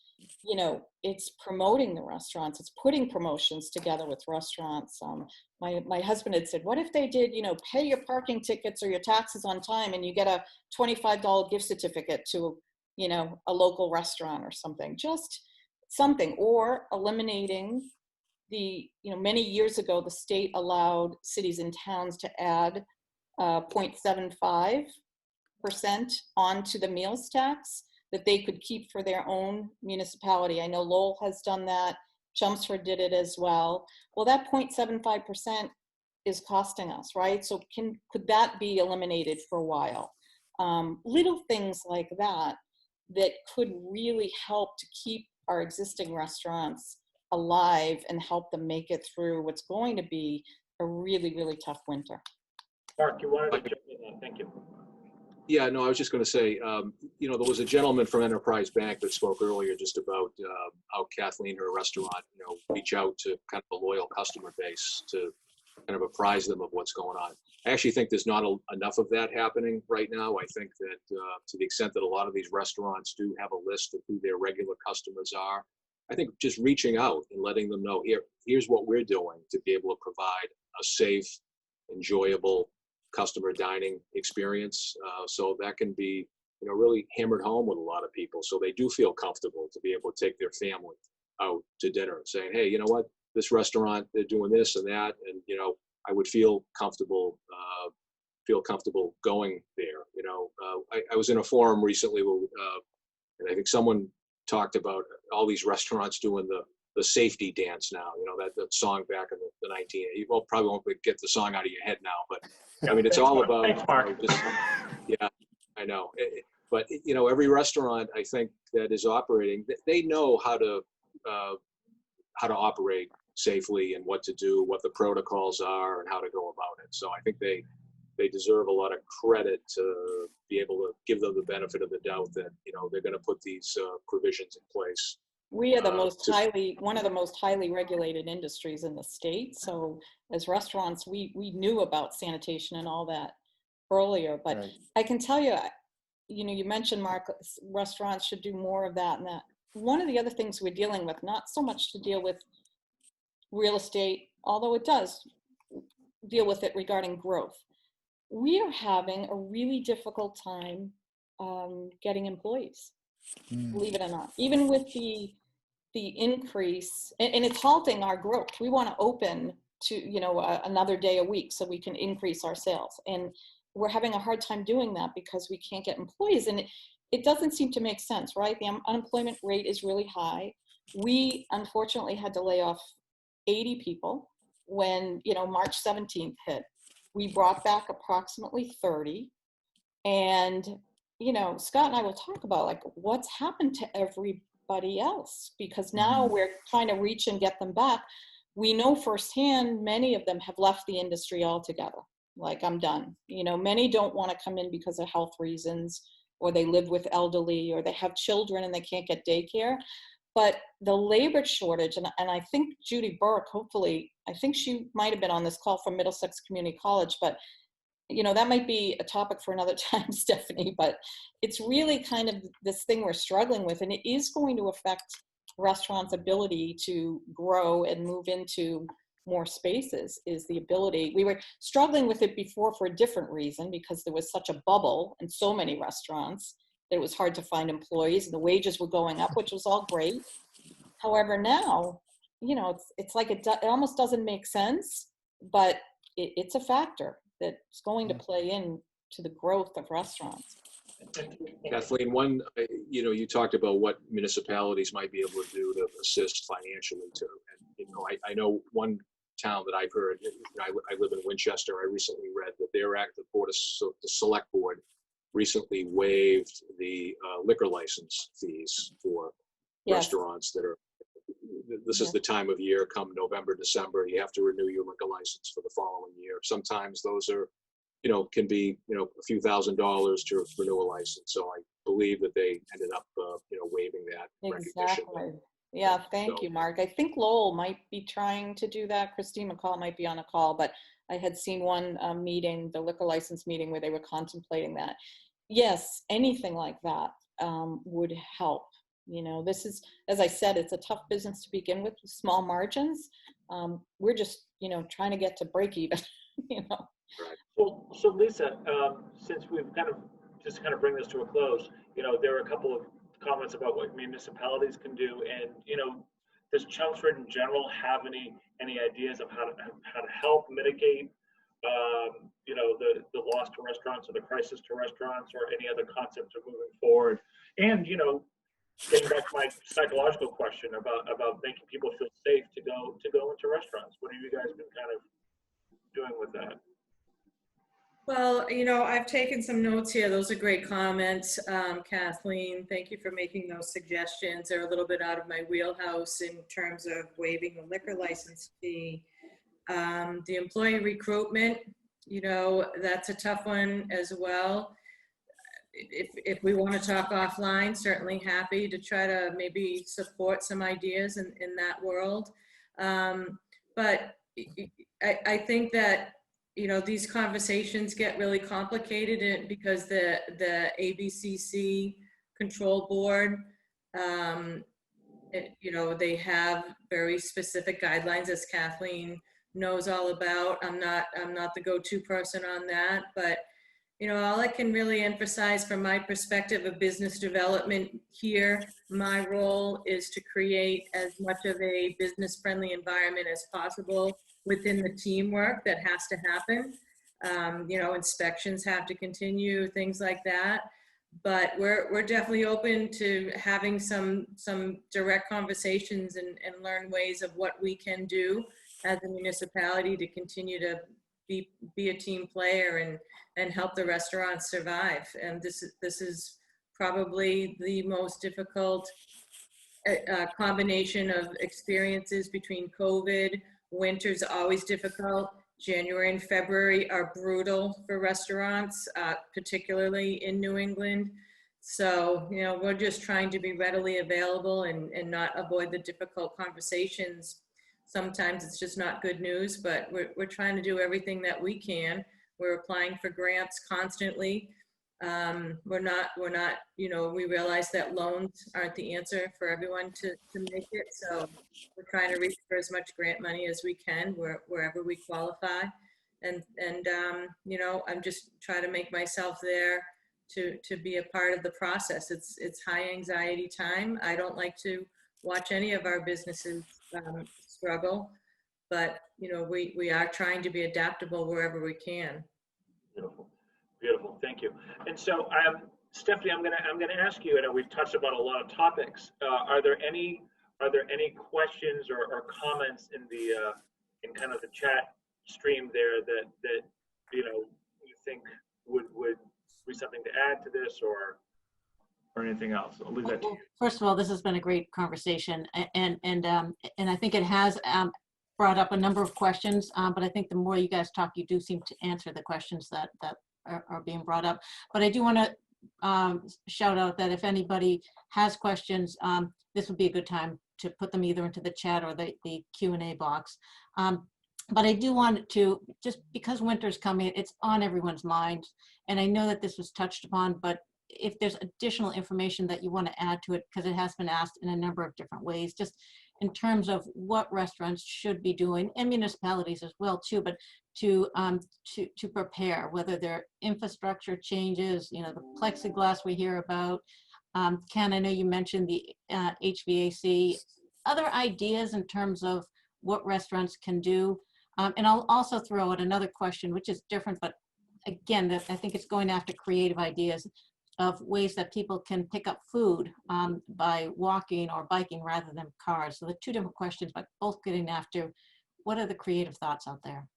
promoting the restaurants. It's putting promotions together with restaurants. My husband had said, what if they did, pay your parking tickets or your taxes on time and you get a $25 gift certificate to, a local restaurant or something, just something, or eliminating many years ago, the state allowed cities and towns to add 0.75% onto the meals tax that they could keep for their own municipality. I know Lowell has done that. Chelmsford did it as well. Well, that 0.75% is costing us, right? So could that be eliminated for a while? Little things like that could really help to keep our existing restaurants alive and help them make it through what's going to be a really, really tough winter. Mark, you wanted to jump in on, thank you. Yeah, no, I was just going to say, there was a gentleman from Enterprise Bank that spoke earlier just about how Kathleen, her restaurant, reach out to kind of a loyal customer base to kind of apprise them of what's going on. I actually think there's not enough of that happening right now. I think that to the extent that a lot of these restaurants do have a list of who their regular customers are, I think just reaching out and letting them know, here's what we're doing to be able to provide a safe, enjoyable customer dining experience. So that can be, really hammered home with a lot of people. So they do feel comfortable to be able to take their family out to dinner and saying, hey, you know what, this restaurant, they're doing this and that. And, I would feel comfortable going there. I was in a forum recently where, and I think someone talked about all these restaurants doing the safety dance now, that song back in the 1980s. You probably won't get the song out of your head now, but I mean, it's all about, Thanks, Mark. yeah, I know. But, every restaurant I think that is operating, they know how to operate safely and what to do, what the protocols are and how to go about it. So I think they deserve a lot of credit to be able to give them the benefit of the doubt that, they're going to put these provisions in place. We are one of the most highly regulated industries in the state. So as restaurants, we knew about sanitation and all that earlier, but Right. I can tell you, you mentioned, Mark, restaurants should do more of that and that. One of the other things we're dealing with, not so much to deal with real estate, although it does deal with it regarding growth. We are having a really difficult time getting employees, believe it or not. Even with the increase, and it's halting our growth. We want to open to another day a week so we can increase our sales, and we're having a hard time doing that because we can't get employees, and it doesn't seem to make sense, right? The unemployment rate is really high. We unfortunately had to lay off 80 people when March 17th hit. We brought back approximately 30, and Scott and I will talk about like what's happened to everybody else, because now we're trying to reach and get them back. We know firsthand many of them have left the industry altogether. Like, I'm done. Many don't want to come in because of health reasons, or they live with elderly, or they have children and they can't get daycare. But the labor shortage, and I think Judy Burke, hopefully, I think she might have been on this call from Middlesex Community College, but that might be a topic for another time, Stephanie, but it's really kind of this thing we're struggling with, and it is going to affect restaurants' ability to grow and move into more spaces. Is the ability. We were struggling with it before for a different reason, because there was such a bubble in so many restaurants that it was hard to find employees, and the wages were going up, which was all great. However, now, it's like it almost doesn't make sense, but it's a factor that's going to play into the growth of restaurants. Kathleen, you talked about what municipalities might be able to do to assist financially too. And, I know one town that I've heard, I live in Winchester. I recently read that the select board recently waived the liquor license fees for Yes. restaurants that are, this is the time of year, come November, December, you have to renew your liquor license for the following year. Sometimes those are, can be, a few $1,000s to renew a license. So I believe that they ended up, waiving that recognition. Exactly. Yeah, thank So- you, Mark. I think Lowell might be trying to do that. Christine McCall might be on a call, but I had seen one meeting, the liquor license meeting, where they were contemplating that. Yes, anything like that would help. This is, as I said, it's a tough business to begin with small margins. We're just, trying to get to break even, So Lisa, since we've kind of bring this to a close, there are a couple of comments about what municipalities can do, and does Chelmsford in general have any ideas of how to help mitigate, the loss to restaurants or the crisis to restaurants, or any other concepts of moving forward? And getting back to my psychological question about making people feel safe to go into restaurants, what have you guys been kind of doing with that? Well, I've taken some notes here. Those are great comments, Kathleen. Thank you for making those suggestions. They're a little bit out of my wheelhouse in terms of waiving the liquor license fee. The employee recruitment, that's a tough one as well. If we want to talk offline, certainly happy to try to maybe support some ideas in that world. But I think that these conversations get really complicated because the ABCC control board, they have very specific guidelines, as Kathleen knows all about. I'm not the go-to person on that, but all I can really emphasize from my perspective of business development here, my role is to create as much of a business-friendly environment as possible within the teamwork that has to happen. Inspections have to continue, things like that. But we're definitely open to having some direct conversations and learn ways of what we can do as a municipality to continue to be a team player and help the restaurants survive. And this is probably the most difficult combination of experiences between COVID. Winter's always difficult. January and February are brutal for restaurants, particularly in New England. So, we're just trying to be readily available and not avoid the difficult conversations. Sometimes it's just not good news, but we're trying to do everything that we can. We're applying for grants constantly. We're not, we realize that loans aren't the answer for everyone to make it. So we're trying to reach for as much grant money as we can wherever we qualify. And I'm just trying to make myself there to be a part of the process. It's high anxiety time. I don't like to watch any of our businesses struggle, but we are trying to be adaptable wherever we can. Beautiful, thank you. And so, Stephanie, I'm gonna ask you. I know we've touched about a lot of topics. Are there any questions or comments in kind of the chat stream there that you think would be something to add to this or anything else? I'll leave that to you. First of all, this has been a great conversation, and I think it has brought up a number of questions. But I think the more you guys talk, you do seem to answer the questions that are being brought up. But I do want to shout out that if anybody has questions, this would be a good time to put them either into the chat or the Q&A box. But I do want to, just because winter's coming, it's on everyone's mind. And I know that this was touched upon, but if there's additional information that you want to add to it, because it has been asked in a number of different ways, just in terms of what restaurants should be doing, and municipalities as well too, but to prepare, whether they're infrastructure changes, the plexiglass we hear about. Ken, I know you mentioned the HVAC, other ideas in terms of what restaurants can do. And I'll also throw out another question, which is different, but again, I think it's going after creative ideas. of ways that people can pick up food by walking or biking rather than cars. So the two different questions, but both getting after what are the creative thoughts out there?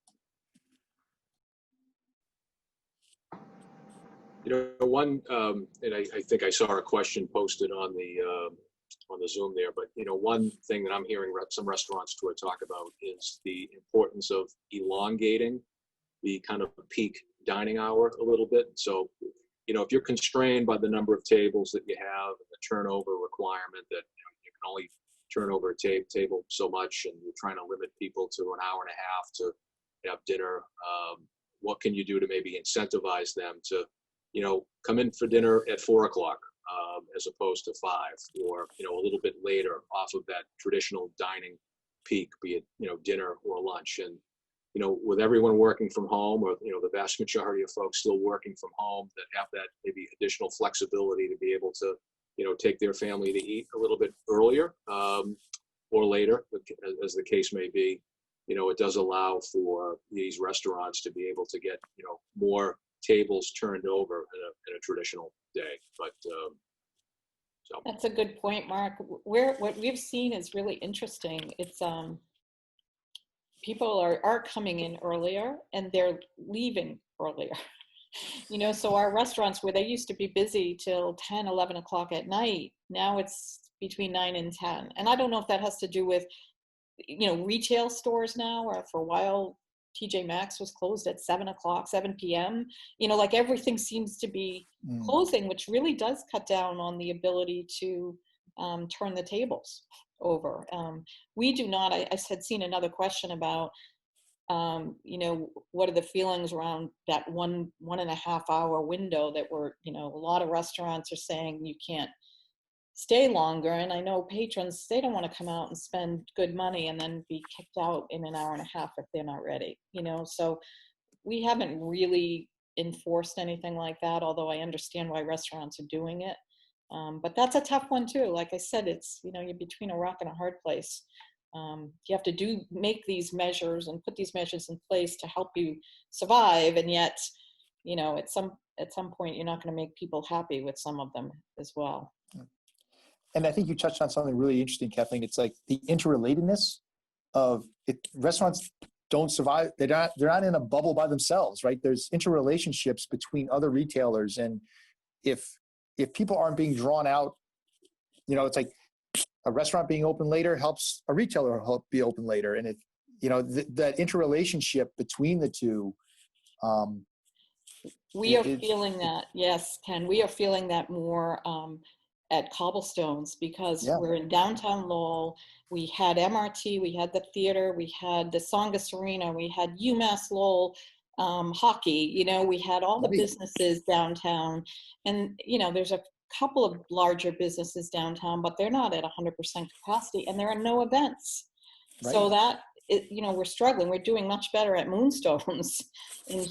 One, and I think I saw a question posted on the Zoom there, but one thing that I'm hearing some restaurants talk about is the importance of elongating the kind of peak dining hour a little bit. So, if you're constrained by the number of tables that you have and the turnover requirement that you can only turn over a table so much, and you're trying to limit people to an hour and a half to have dinner, what can you do to maybe incentivize them to come in for dinner at 4 o'clock as opposed to 5, or a little bit later off of that traditional dining peak, be it dinner or lunch. And with everyone working from home, or the vast majority of folks still working from home, that have that maybe additional flexibility to be able to take their family to eat a little bit earlier or later, as the case may be. It does allow for these restaurants to be able to get more tables turned over in a traditional day. But so That's a good point, Mark. What we've seen is really interesting. It's people are coming in earlier and they're leaving earlier. So our restaurants, where they used to be busy till 10, 11 o'clock at night, now it's between 9 and 10. And I don't know if that has to do with retail stores now, or for a while TJ Maxx was closed at 7 o'clock, 7 p.m. Like everything seems to be closing, which really does cut down on the ability to turn the tables over. We do not, I had seen another question about, what are the feelings around that 1.5 hour window that a lot of restaurants are saying you can't stay longer. And I know patrons, they don't want to come out and spend good money and then be kicked out in an hour and a half if they're not ready, so we haven't really enforced anything like that, although I understand why restaurants are doing it. But that's a tough one too. Like I said, it's, you're between a rock and a hard place. You have to make these measures and put these measures in place to help you survive. And yet, at some point, you're not going to make people happy with some of them as well. And I think you touched on something really interesting, Kathleen. It's like the interrelatedness of it. Restaurants don't survive. They're not in a bubble by themselves, right? There's interrelationships between other retailers. And if people aren't being drawn out, it's like a restaurant being open later helps a retailer be open later. And that interrelationship between the two. We are feeling that. Yes, Ken, we are feeling that more at Cobblestones, because we're in downtown Lowell. We had MRT, we had the theater, we had the Songus Arena, we had UMass Lowell hockey, we had all the businesses downtown. And, there's a couple of larger businesses downtown, but they're not at 100% capacity, and there are no events. Right. So that, we're struggling. We're doing much better at Moonstones in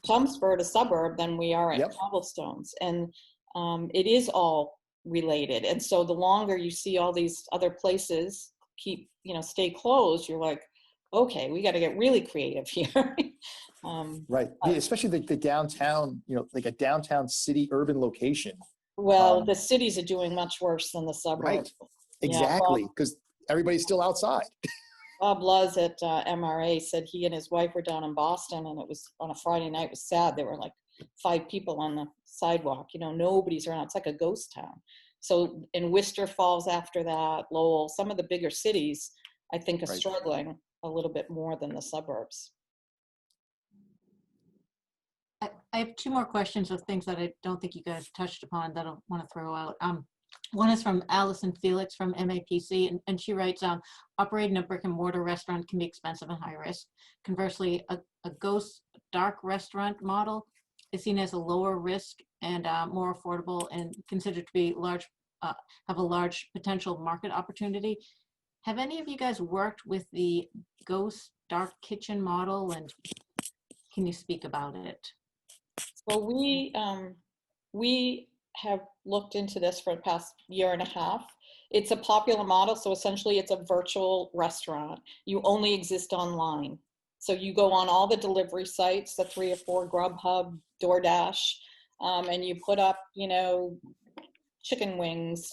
Chelmsford, a suburb, than we are at Cobblestones. And it is all related. And so the longer you see all these other places stay closed, you're like, okay, we got to get really creative here. Right. Especially the downtown, like a downtown city urban location. Well, the cities are doing much worse than the suburbs. Right. Exactly. Because everybody's still outside. Bob Luz at MRA said he and his wife were down in Boston, and it was on a Friday night. It was sad. There were like 5 people on the sidewalk. Nobody's around. It's like a ghost town. So in Worcester Falls after that, Lowell, some of the bigger cities, I think, are struggling a little bit more than the suburbs. I have 2 more questions of things that I don't think you guys touched upon that I want to throw out. One is from Allison Felix from MAPC, and she writes, operating a brick and mortar restaurant can be expensive and high risk. Conversely, a ghost dark restaurant model is seen as a lower risk and more affordable, and considered to be have a large potential market opportunity. Have any of you guys worked with the ghost dark kitchen model, and can you speak about it? So we have looked into this for the past year and a half. It's a popular model. So essentially it's a virtual restaurant. You only exist online. So you go on all the delivery sites, the 3 or 4, Grubhub, DoorDash. and you put up, chicken wings,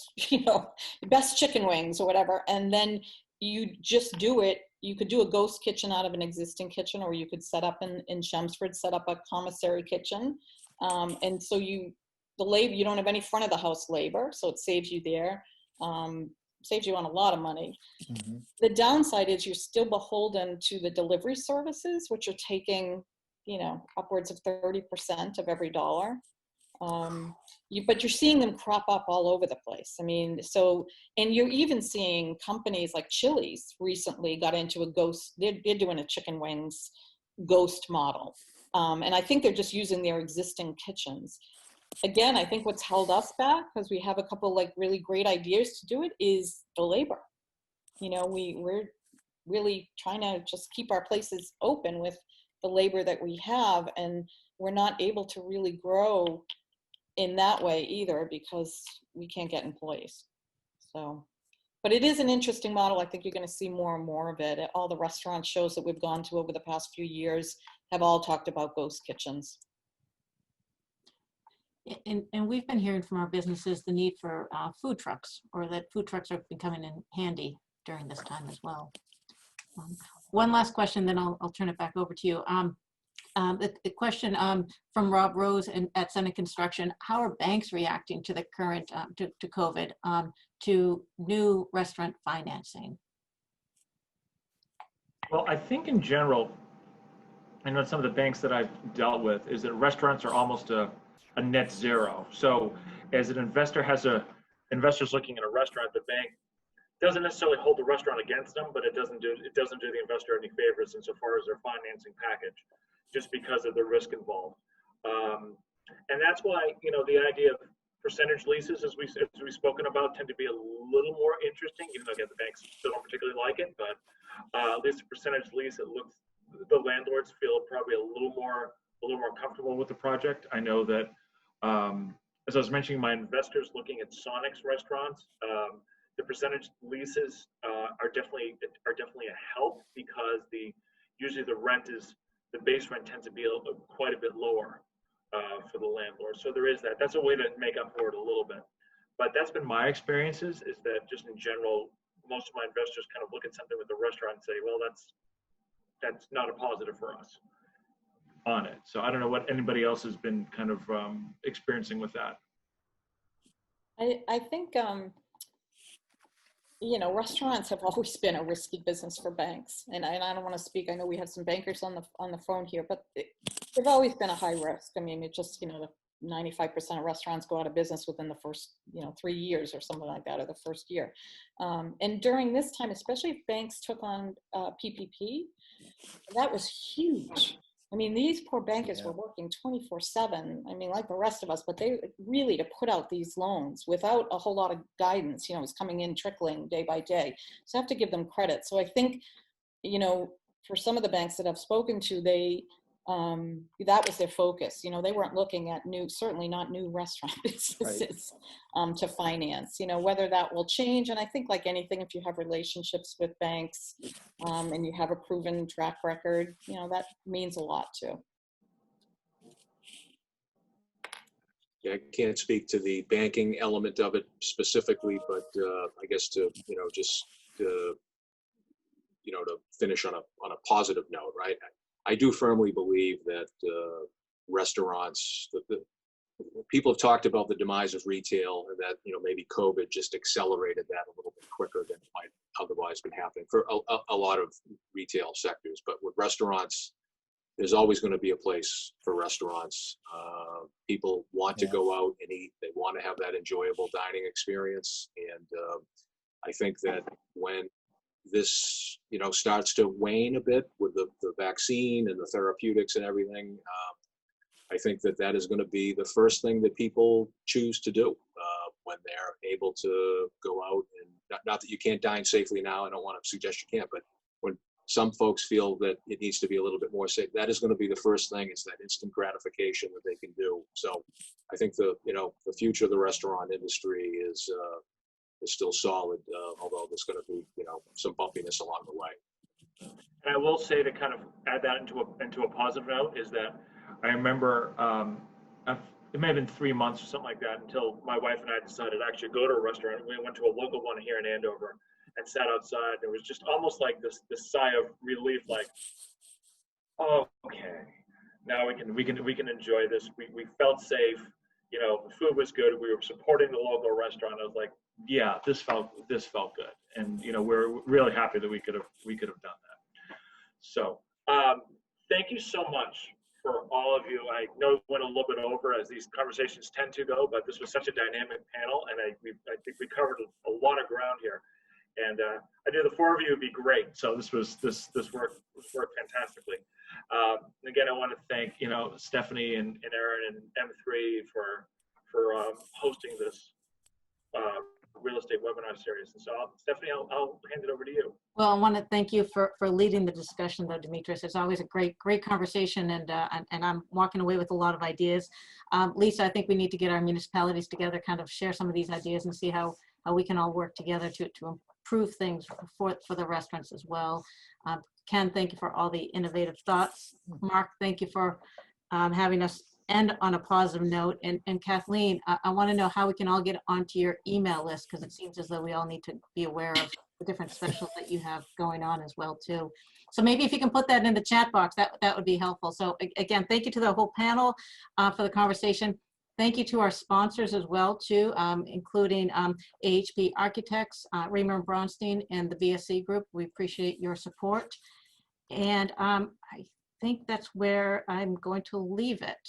best chicken wings or whatever, and then you just do it. You could do a ghost kitchen out of an existing kitchen, or you could set up in Chelmsford, set up a commissary kitchen. And so the labor, you don't have any front of the house labor, so it saves you there. Saves you on a lot of money. Mhm. The downside is you're still beholden to the delivery services, which are taking, upwards of 30% of every dollar. But you're seeing them crop up all over the place. I mean, and you're even seeing companies like Chili's recently got into a ghost, they're doing a chicken wings ghost model. And I think they're just using their existing kitchens. Again, I think what's held us back, because we have a couple like really great ideas to do it, is the labor. We're really trying to just keep our places open with the labor that we have, and we're not able to really grow in that way either because we can't get employees. So, but it is an interesting model. I think you're going to see more and more of it. All the restaurant shows that we've gone to over the past few years have all talked about ghost kitchens. And we've been hearing from our businesses the need for food trucks, or that food trucks are becoming in handy during this time as well. One last question, then I'll turn it back over to you. The question from Rob Rose at Senate Construction: how are banks reacting to the current to COVID, to new restaurant financing? Well, I think in general, I know some of the banks that I've dealt with is that restaurants are almost a net zero. So as an investor investor's looking at a restaurant, the bank doesn't necessarily hold the restaurant against them, but it doesn't do the investor any favors insofar as their financing package, just because of the risk involved. And that's why, the idea of percentage leases, as we've spoken about, tend to be a little more interesting, even though again, the banks still don't particularly like it, but at least a percentage lease, the landlords feel probably a little more comfortable with the project. I know that, as I was mentioning, my investors looking at Sonic's restaurants, the percentage leases are definitely a help, because usually the base rent tends to be quite a bit lower for the landlord. So there is that. That's a way to make up for it a little bit. But that's been my experiences, is that just in general, most of my investors kind of look at something with the restaurant and say, well, that's not a positive for us on it. So I don't know what anybody else has been kind of experiencing with that. I think, restaurants have always been a risky business for banks. And I don't want to speak, I know we have some bankers on the phone here, but they've always been a high risk. I mean, it just, the 95% of restaurants go out of business within the first, 3 years or something like that, or the first year. And during this time, especially if banks took on PPP, that was huge. I mean, these poor bankers were working 24/7. I mean, like the rest of us, but they really, to put out these loans without a whole lot of guidance, it was coming in trickling day by day. So I have to give them credit. So I think, for some of the banks that I've spoken to, that was their focus. They weren't looking at certainly not new restaurant businesses to finance, whether that will change. And I think, like anything, if you have relationships with banks and you have a proven track record, that means a lot too. Yeah, I can't speak to the banking element of it specifically, but I guess to finish on a positive note, right? I do firmly believe that restaurants, people have talked about the demise of retail, and that maybe COVID just accelerated that a little bit quicker than it might otherwise been happening for a lot of retail sectors. But with restaurants, there's always going to be a place for restaurants. People want to go out and eat. They want to have that enjoyable dining experience. And I think that when this, starts to wane a bit with the vaccine and the therapeutics and everything, I think that is going to be the first thing that people choose to do when they're able to go out. And not that you can't dine safely now. I don't want to suggest you can't, but when some folks feel that it needs to be a little bit more safe, that is going to be the first thing. It's that instant gratification that they can do. So I think the future of the restaurant industry is still solid, although there's going to be some bumpiness along the way. And I will say, to kind of add that into a positive note, is that I remember it may have been 3 months or something like that until my wife and I decided to actually go to a restaurant. We went to a local one here in Andover and sat outside. It was just almost like this sigh of relief, like, oh, okay, now we can enjoy this. We felt safe. You know, the food was good. We were supporting the local restaurant. I was like, yeah, this felt good, and you know, we're really happy that we could have done that. So thank you so much for all of you. I know we went a little bit over, as these conversations tend to go, but this was such a dynamic panel, and I think we covered a lot of ground here. And I knew the four of you would be great. So this worked fantastically. Again, I want to thank, you know, Stephanie and Aaron and M3 for hosting this real estate webinar series. And so Stephanie, I'll hand it over to you. Well, I want to thank you for leading the discussion, though, Demetrius. It's always a great conversation, and I'm walking away with a lot of ideas. Lisa, I think we need to get our municipalities together, kind of share some of these ideas and see how we can all work together to improve things for the restaurants as well. Ken, thank you for all the innovative thoughts. Mark, thank you for having us end on a positive note. And Kathleen, I want to know how we can all get onto your email list, because it seems as though we all need to be aware of the different specials that you have going on as well too. So maybe if you can put that in the chat box, that would be helpful. So again, thank you to the whole panel for the conversation. Thank you to our sponsors as well too, including AHP Architects, Raymer and Bronstein, and the BSC Group. We appreciate your support. And I think that's where I'm going to leave it.